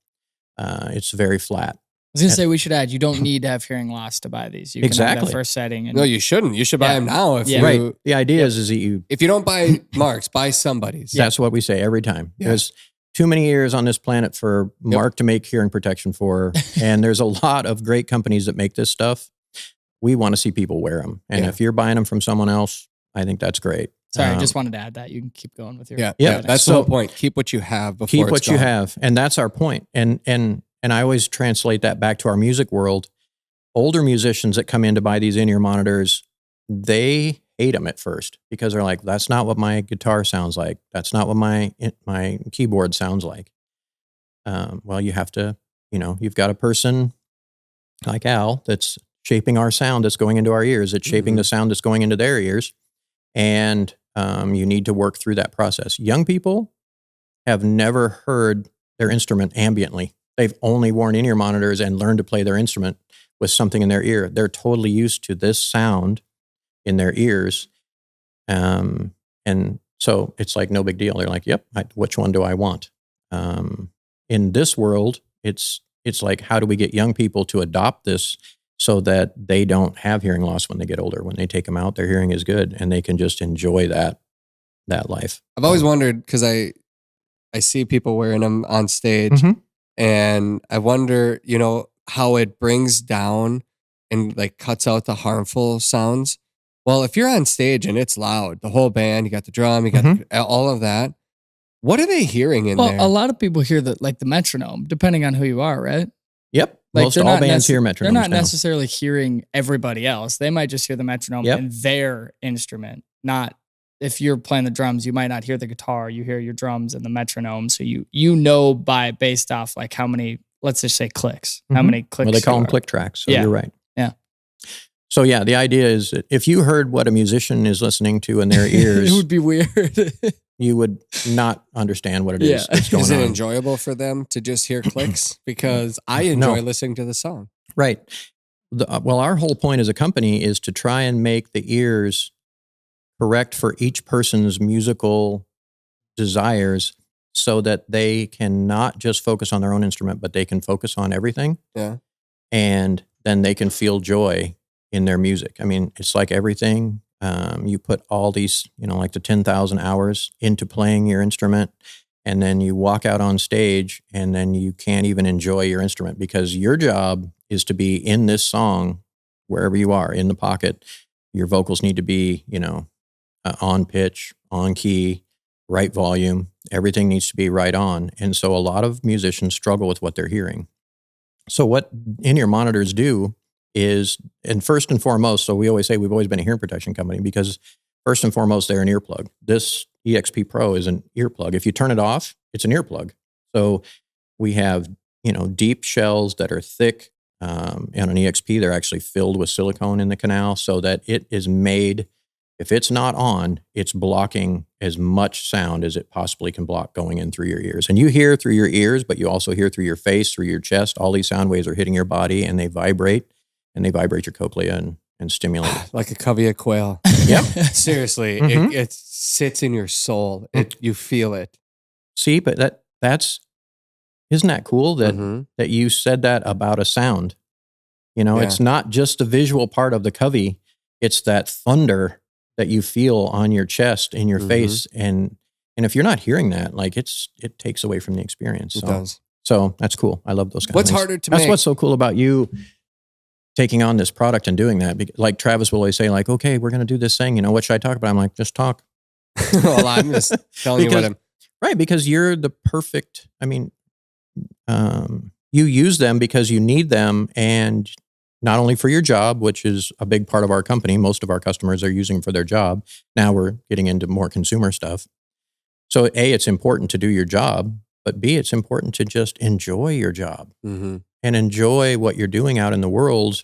it's very flat. I was going to say, we should add, you don't need to have hearing loss to buy these. You can have Exactly. that first setting. And No, you shouldn't. You should buy them now. If Yeah. you, Right. The idea is that you, if you don't buy Marc's, buy somebody's. that's what we say every time. Yeah. There's too many ears on this planet for Mark to make hearing protection for. And there's a lot of great companies that make this stuff. We want to see people wear them. And if you're buying them from someone else, I think that's great. Sorry, I just wanted to add that. You can keep going with your. Yeah. That's the whole point. Keep what you have before keep it's what you gone. have. And that's our point. And I always translate that back to our music world. Older musicians that come in to buy these in-ear monitors, they hate them at first because they're like, that's not what my guitar sounds like. That's not what my keyboard sounds like. Well, you have to, you've got a person like Al that's shaping our sound that's going into our ears. It's shaping the sound that's going into their ears. And you need to work through that process. Young people have never heard their instrument ambiently. They've only worn in-ear monitors and learned to play their instrument with something in their ear. They're totally used to this sound in their ears. And so it's like no big deal. They're like, yep, which one do I want? In this world, it's like, how do we get young people to adopt this so that they don't have hearing loss when they get older? When they take them out, their hearing is good and they can just enjoy that life. I've always wondered, because I see people wearing them on stage, and I wonder, how it brings down and like cuts out the harmful sounds. Well, if you're on stage and it's loud, the whole band, you got the drum, you got all of that. What are they hearing in there? A lot of people hear the metronome, depending on who you are, right? Yep. Like Most all bands hear metronomes. They're not now. necessarily hearing everybody else. They might just hear the metronome in their instrument. Not if you're playing the drums, you might not hear the guitar. You hear your drums and the metronome. So based off like how many, let's just say clicks, how many clicks. Well, they call them click tracks. So you're right. Yeah. So yeah, the idea is that if you heard what a musician is listening to in their ears, it would be weird. You would not understand what it is that's going on. Is it on. enjoyable for them to just hear clicks? Because I enjoy listening to the song. Right. Well, our whole point as a company is to try and make the ears correct for each person's musical desires so that they can not just focus on their own instrument, but they can focus on everything. Yeah. And then they can feel joy in their music. I mean, it's like everything. You put all these, like the 10,000 hours into playing your instrument, and then you walk out on stage and then you can't even enjoy your instrument because your job is to be in this song wherever you are, in the pocket. Your vocals need to be, on pitch, on key, right volume. Everything needs to be right on. And so a lot of musicians struggle with what they're hearing. So what in-ear monitors do is, and first and foremost, so we always say we've always been a hearing protection company because first and foremost, they're an earplug. This EXP Pro is an earplug. If you turn it off, it's an earplug. So we have, deep shells that are thick. And on EXP, they're actually filled with silicone in the canal so that it is made, if it's not on, it's blocking as much sound as it possibly can block going in through your ears. And you hear through your ears, but you also hear through your face, through your chest. All these sound waves are hitting your body and they vibrate. and they vibrate your cochlea and stimulate. Like a covey of quail. Yep. Seriously, Mhm. it sits in your soul. You feel it. See, but that's isn't that cool that Mhm. that you said that about a sound? You know, Yeah. it's not just the visual part of the covey; it's that thunder that you feel on your chest, in your Mhm. face, and if you're not hearing that, like it takes away from the experience. It So, does. so that's cool. I love those kind What's of things. harder to That's make? what's so cool about you taking on this product and doing that. Like Travis will always say, like, okay, we're going to do this thing. You know, what should I talk about? I'm like, just talk. Well, I'm just telling you what I'm. Right, because you're the perfect. I mean, you use them because you need them, and not only for your job, which is a big part of our company. Most of our customers are using them for their job. Now we're getting into more consumer stuff. So A, it's important to do your job, but B, it's important to just enjoy your job Mhm. and enjoy what you're doing out in the world.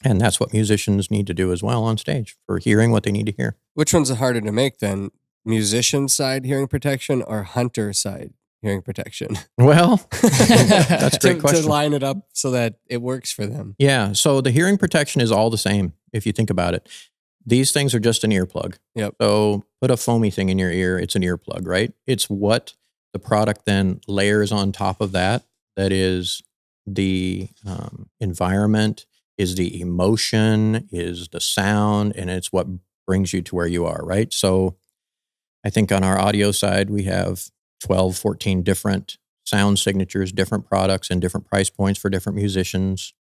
And that's what musicians need to do as well on stage for hearing what they need to hear. Which one's harder to make then? Musician side hearing protection or hunter side hearing protection? Well, that's a great question. To line it up so that it works for them. Yeah. So the hearing protection is all the same if you think about it. These things are just an earplug. Yep. So put a foamy thing in your ear. It's an earplug, right? It's what the product then layers on top of that. That is the environment, is the emotion, is the sound, and it's what brings you to where you are, right? So I think on our audio side, we have 12, 14 different sound signatures, different products, and different price points for different musicians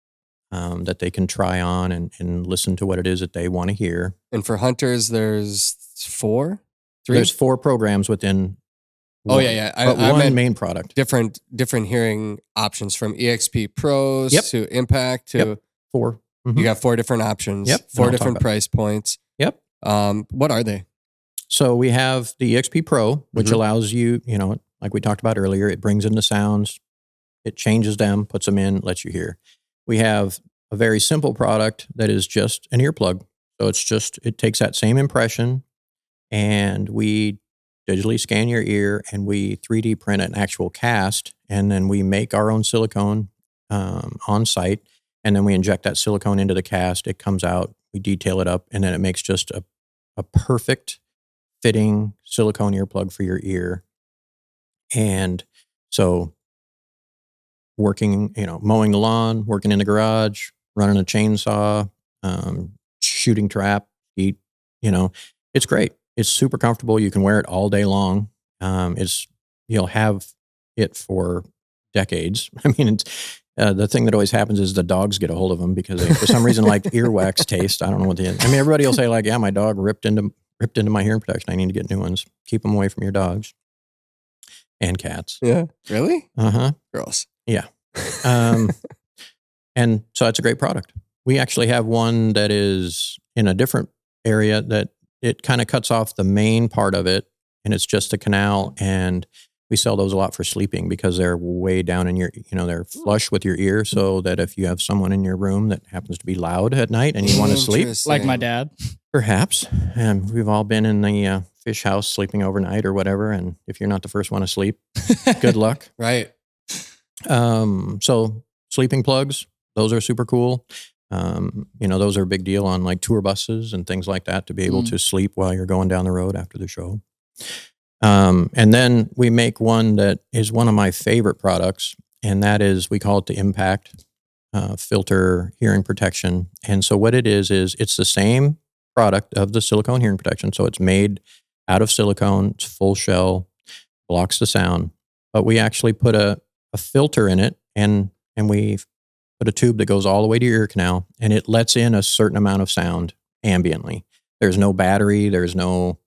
that they can try on and listen to what it is that they want to hear. And for hunters, there's 4? 3? There's 4 programs within Oh, one, yeah. but I one meant main product. different hearing options from EXP Pros Yep. to Impact to Yep. 4. Mhm. you got 4 different options. Yep. 4 And I'll talk different about price points. Yep. What are they? So we have the EXP Pro, which Mhm. allows you, like we talked about earlier, it brings in the sounds, it changes them, puts them in, lets you hear. We have a very simple product that is just an earplug. So it takes that same impression and we digitally scan your ear and we 3D print an actual cast. And then we make our own silicone on site. And then we inject that silicone into the cast. It comes out, we detail it up, and then it makes just a perfect fitting silicone earplug for your ear. And so working, mowing the lawn, working in the garage, running a chainsaw, shooting trap, it's great. It's super comfortable. You can wear it all day long. You'll have it for decades. I mean, the thing that always happens is the dogs get a hold of them because they, for some reason, like earwax taste. I don't know what everybody will say like, yeah, my dog ripped into my hearing protection. I need to get new ones. Keep them away from your dogs and cats. Yeah. Really? Uh-huh. Gross. Yeah. And so it's a great product. We actually have one that is in a different area that it kind of cuts off the main part of it and it's just a canal. And we sell those a lot for sleeping because they're way down in your, they're flush with your ear. So that if you have someone in your room that happens to be loud at night and you want to sleep, Like my dad. perhaps. And we've all been in the fish house sleeping overnight or whatever. And if you're not the first one to sleep, good luck. Right. So sleeping plugs, those are super cool. Those are a big deal on like tour buses and things like that to be able to sleep while you're going down the road after the show. And then we make one that is one of my favorite products, and that is, we call it the Impact Filter Hearing Protection. And so what it is it's the same product of the silicone hearing protection. So it's made out of silicone, it's full shell, blocks the sound, but we actually put a filter in it and we put a tube that goes all the way to your ear canal and it lets in a certain amount of sound ambiently. There's no battery. There's no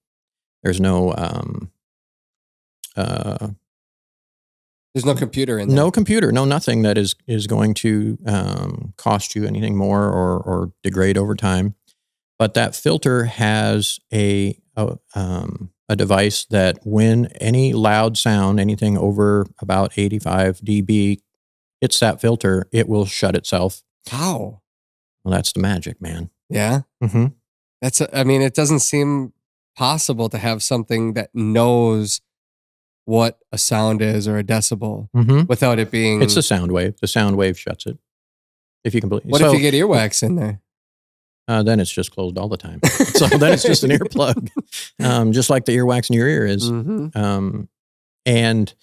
computer in there. No computer, no nothing that is going to cost you anything more or degrade over time. But that filter has a device that when any loud sound, anything over about 85 dB, hits that filter, it will shut itself. How? Well, that's the magic, man. Yeah. Mm-hmm. It doesn't seem possible to have something that knows what a sound is or a decibel Mm-hmm. without it being. It's a sound wave. The sound wave shuts it. if you can believe. What if you get earwax in there? Then it's just closed all the time. So then it's just an earplug, just like the earwax in your ear is. Mm-hmm. And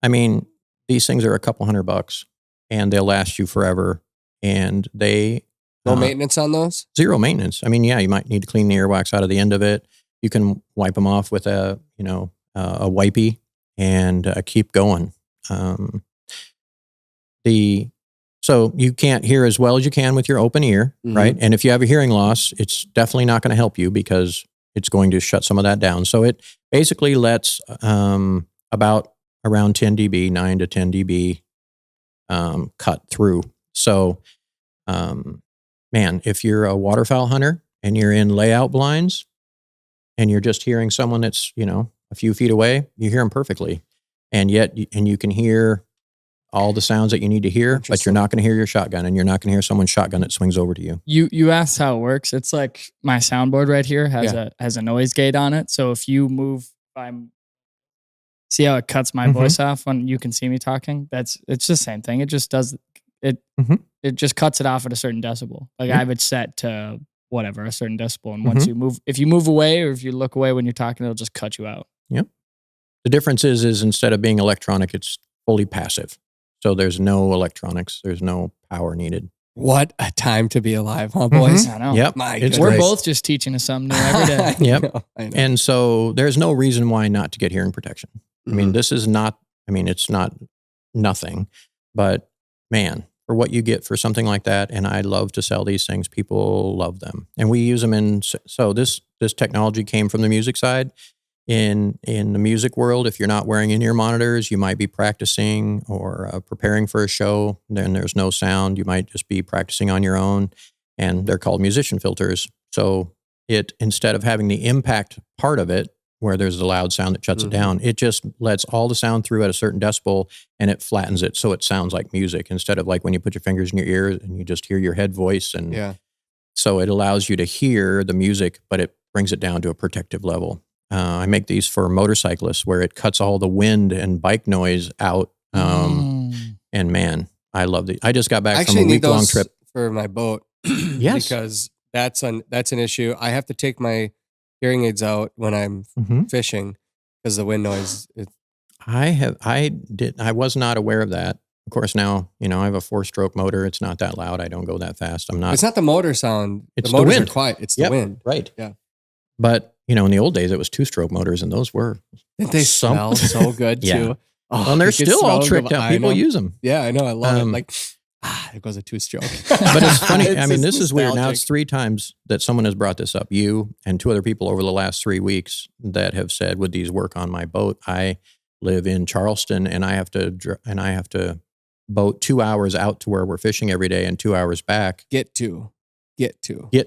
I mean, these things are a couple $100 and they'll last you forever. And they no maintenance on those? Zero maintenance. I mean, yeah, you might need to clean the earwax out of the end of it. You can wipe them off with a wipey and keep going. So you can't hear as well as you can with your open ear, right? And if you have a hearing loss, it's definitely not going to help you because it's going to shut some of that down. So it basically lets about around 10 dB, 9 to 10 dB cut through. So, man, if you're a waterfowl hunter and you're in layout blinds and you're just hearing someone that's, a few feet away, you hear them perfectly. And yet, you can hear all the sounds that you need to hear, but you're not going to hear your shotgun, and you're not going to hear someone's shotgun that swings over to you. You asked how it works. It's like my soundboard right here has a noise gate on it. So if you move, see how it cuts my voice off when you can see me talking? It's the same thing. It just does it. It just cuts it off at a certain decibel. Like I have it set to whatever, a certain decibel, and once you move, if you move away or if you look away when you're talking, it'll just cut you out. Yep. The difference is instead of being electronic, it's fully passive. So there's no electronics. There's no power needed. What a time to be alive, huh, boys? I know. Yep. We're both just teaching us something new every day. Yep. I know. And so there's no reason why not to get hearing protection. I mean, this is not, it's not nothing, but man, for what you get for something like that, and I love to sell these things, people love them. And we use them so this technology came from the music side. In the music world, if you're not wearing in-ear monitors, you might be practicing or preparing for a show. Then there's no sound. You might just be practicing on your own, and they're called musician filters. So instead of having the impact part of it, where there's a loud sound that shuts it down, it just lets all the sound through at a certain decibel, and it flattens it so it sounds like music instead of like when you put your fingers in your ears and you just hear your head voice. And so it allows you to hear the music, but it brings it down to a protective level. I make these for motorcyclists where it cuts all the wind and bike noise out. And man, I love these. I just got back from a week-long trip for my boat. Yes, because that's an issue. I have to take my hearing aids out when I'm fishing because the wind noise. I was not aware of that. Of course, now, I have a 4-stroke motor. It's not that loud. I don't go that fast. It's not the motor sound. It's the motors wind. are quiet. It's the wind. Right. Yeah. But, in the old days, it was 2-stroke motors, and those were... Didn't they smell so good, too? Oh, and they're still all tricked out. People use them. Yeah, I know. I love it. Like, it goes a 2-stroke. But it's funny. This is weird. Now it's 3 times that someone has brought this up. You and 2 other people over the last 3 weeks that have said, would these work on my boat? I live in Charleston, and I have to boat 2 hours out to where we're fishing every day and 2 hours back. Get to boat.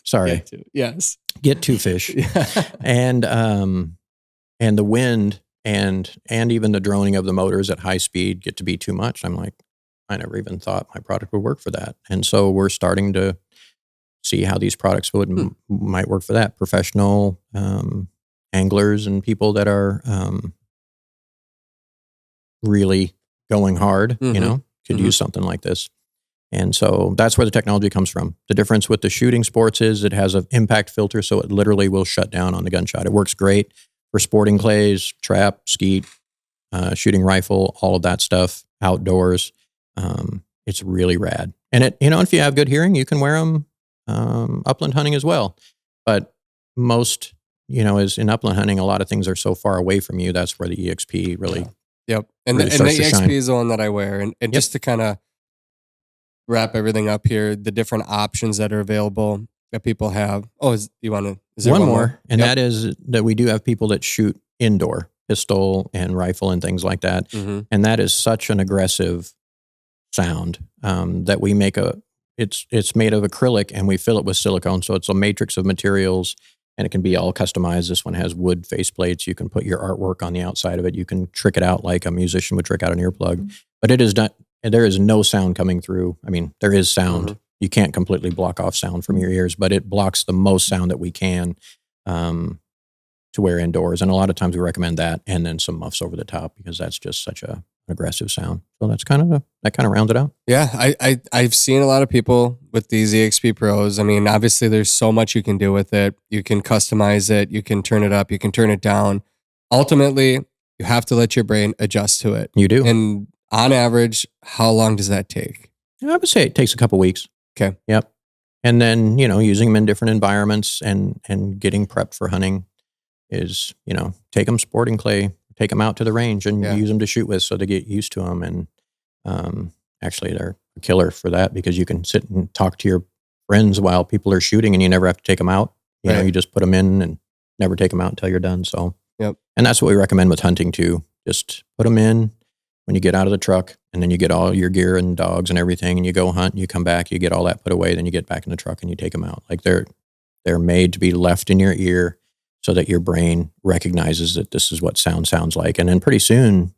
Sorry. Get to. Yes. Get to fish. And the wind and even the droning of the motors at high speed get to be too much. I'm like, I never even thought my product would work for that. And so we're starting to see how these products might work for that. Professional anglers and people that are really going hard, could use something like this. And so that's where the technology comes from. The difference with the shooting sports is it has an impact filter, so it literally will shut down on the gunshot. It works great for sporting clays, trap, skeet, shooting rifle, all of that stuff, outdoors. It's really rad. And if you have good hearing, you can wear them upland hunting as well. But most, is in upland hunting, a lot of things are so far away from you. That's where the EXP really... Yep. And really the EXP is the one that I wear. And just to kind of wrap everything up here, the different options that are available that people have. Oh, is there one more? And that is that we do have people that shoot indoor, pistol and rifle and things like that. And that is such an aggressive sound that we make it's made of acrylic and we fill it with silicone. So it's a matrix of materials and it can be all customized. This one has wood faceplates. You can put your artwork on the outside of it. You can trick it out like a musician would trick out an earplug, but it is not. There is no sound coming through. I mean, there is sound. You can't completely block off sound from your ears, but it blocks the most sound that we can. to wear indoors. And a lot of times we recommend that and then some muffs over the top because that's just such an aggressive sound. So that's that kind of rounds it out. Yeah, I've seen a lot of people with these EXP Pros. I mean, obviously there's so much you can do with it. You can customize it. You can turn it up. You can turn it down. Ultimately, you have to let your brain adjust to it. You do. And on average, how long does that take? I would say it takes a couple weeks. Okay. Yep. And then, using them in different environments and getting prepped for hunting is, take them sporting clay, take them out to the range and use them to shoot with so they get used to them. And actually, they're a killer for that because you can sit and talk to your friends while people are shooting and you never have to take them out. You just put them in and never take them out until you're done. So, and that's what we recommend with hunting too. Just put them in when you get out of the truck and then you get all your gear and dogs and everything and you go hunt and you come back, you get all that put away, then you get back in the truck and you take them out. Like they're made to be left in your ear so that your brain recognizes that this is what sound sounds like. And then pretty soon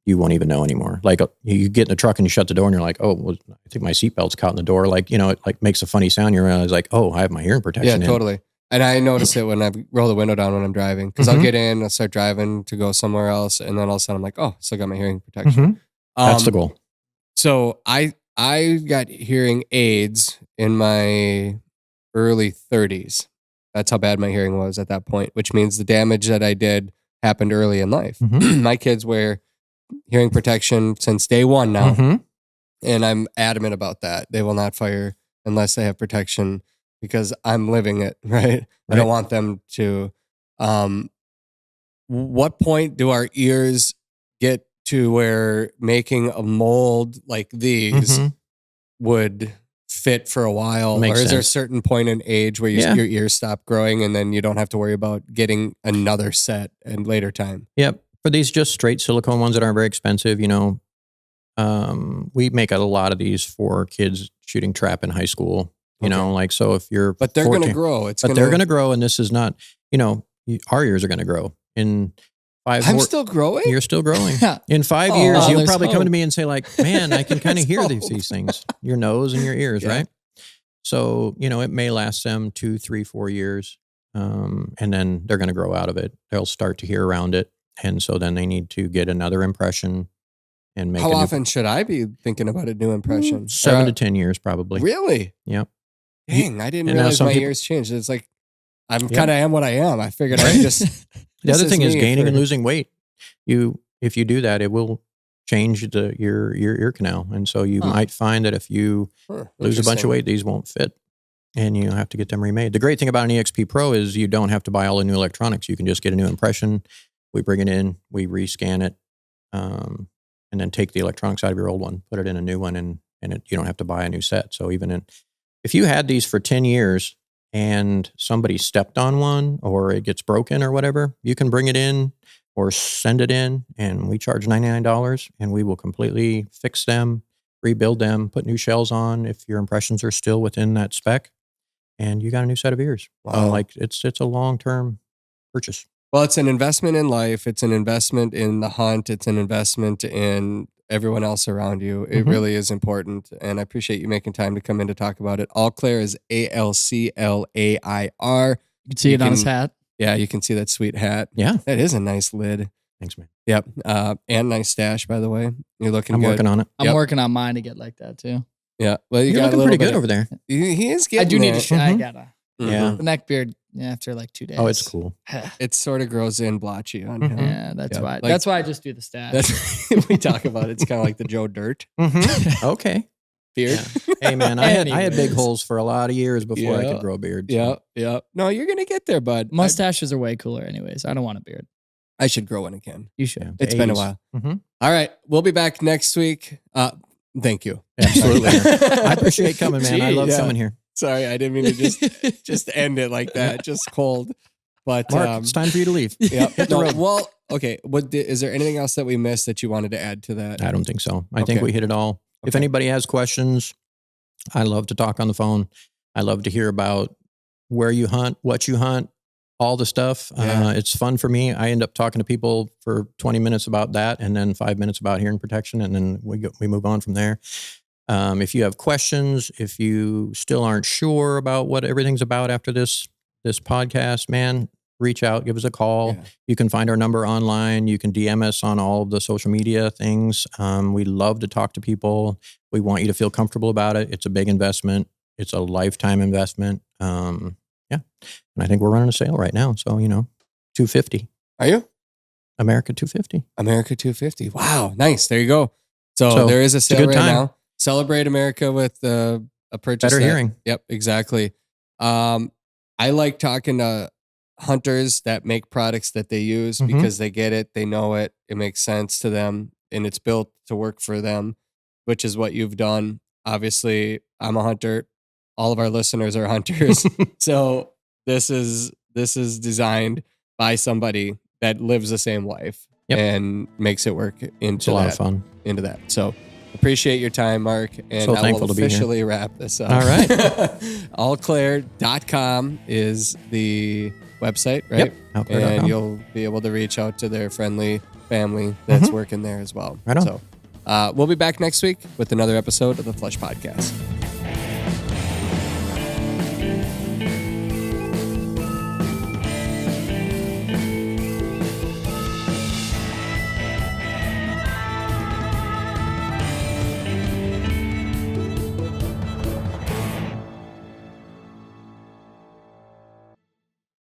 you won't even know anymore. Like you get in the truck and you shut the door and you're like, oh, well, I think my seatbelt's caught in the door. Like, it like makes a funny sound. You realize like, oh, I have my hearing protection. Yeah, totally. And I notice it when I roll the window down when I'm driving because I'll get in, I'll start driving to go somewhere else. And then all of a sudden I'm like, oh, still got my hearing protection. That's the goal. So I got hearing aids in my early 30s. That's how bad my hearing was at that point, which means the damage that I did happened early in life. My kids wear hearing protection since day one now. And I'm adamant about that. They will not fire unless they have protection because I'm living it, right? I don't want them to. What point do our ears get to where making a mold like these would fit for a while? Makes or is there a sense. certain point in age where your ears stop growing and then you don't have to worry about getting another set and later time? Yep. For these just straight silicone ones that aren't very expensive, we make a lot of these for kids shooting trap in high school. So if you're But they're 14 going to grow. they're going to grow, and this is not, our ears are going to grow. In 5 I'm still growing? You're still growing. In 5 years, you'll there's probably come hope. to me and say like, man, I can kind of hear hope. these things, your nose and your ears, right? So, it may last them 2, 3, 4 years. And then they're going to grow out of it. They'll start to hear around it. And so then they need to get another impression and make How often should I be thinking about a new impression? 7 to 10 years, probably. Really? Yep. Dang, I didn't And now realize some my people- ears changed. It's like, I'm kind of am what I am. I figured I just... The other thing is me gaining for- and losing weight. If you do that, it will change your ear canal. And so you might find that if you lose a bunch of weight, these won't fit. And you have to get them remade. The great thing about an EXP Pro is you don't have to buy all the new electronics. You can just get a new impression. We bring it in, we rescan it, and then take the electronics out of your old one, put it in a new one, and you don't have to buy a new set. So if you had these for 10 years and somebody stepped on one or it gets broken or whatever, you can bring it in or send it in, and we charge $99, and we will completely fix them, rebuild them, put new shells on if your impressions are still within that spec, and you got a new set of ears. Wow. It's a long-term purchase. Well, it's an investment in life. It's an investment in the hunt. It's an investment in everyone else around you. It really is important. And I appreciate you making time to come in to talk about it. Alclair is Alclair. You can see it on his hat. Yeah, you can see that sweet hat. Yeah. That is a nice lid. Thanks, man. Yep. And nice stash, by the way. You're looking I'm good. working on it. I'm Yep. working on mine to get like that too. Yeah. Well, you You're got a looking little pretty bit good of- over there. He is getting I do need there. to. I gotta. Yeah. The neck beard after like 2 days. Oh, it's cool. It sort of grows in blotchy on him. Yeah, that's Yeah, why. like- That's why I just do the stash. That's we talk about it. It's kind of like the Joe Dirt Okay. beard. Hey, man, I had big Anyways. holes for a lot of years before I Yeah. could grow a beard. Yeah, yeah. No, you're gonna get there, bud. Mustaches are way cooler, anyways. I don't want a beard. I should grow one again. You should. Yeah. It's been a 80s. while. Mhm. All right, we'll be back next week. Thank you. Absolutely. I appreciate coming, man. I Gee, love yeah. coming here. Sorry, I didn't mean to just end it like that, just cold. But Mark, it's time for you to leave. yeah. Hit the No, road. well, okay. Is there anything else that we missed that you wanted to add to that? I don't think so. I think Okay. we hit it all. If Okay. anybody has questions, I love to talk on the phone. I love to hear about where you hunt, what you hunt, all the stuff. Yeah. It's fun for me. I end up talking to people for 20 minutes about that, and then 5 minutes about hearing protection, and then we move on from there. If you have questions, if you still aren't sure about what everything's about after this podcast, man, reach out, give us a call. Yeah. You can find our number online. You can DM us on all of the social media things. We love to talk to people. We want you to feel comfortable about it. It's a big investment. It's a lifetime investment. And I think we're running a sale right now. So, $250. Are you? America 250. America 250. Wow. Nice. There you go. So there is a sale right now. Celebrate America with a purchase. Better hearing. Yep, exactly. I like talking to hunters that make products that they use because they get it, they know it, it makes sense to them, and it's built to work for them, which is what you've done. Obviously, I'm a hunter. All of our listeners are hunters. So this is designed by somebody that lives the same life and makes it work into a lot of fun. Into that. So appreciate your time, Mark. And so I will officially wrap this up. All right. Alclair.com is the website, right? Yep. And you'll be able to reach out to their friendly family that's working there as well. Right on. So we'll be back next week with another episode of the Flush Podcast.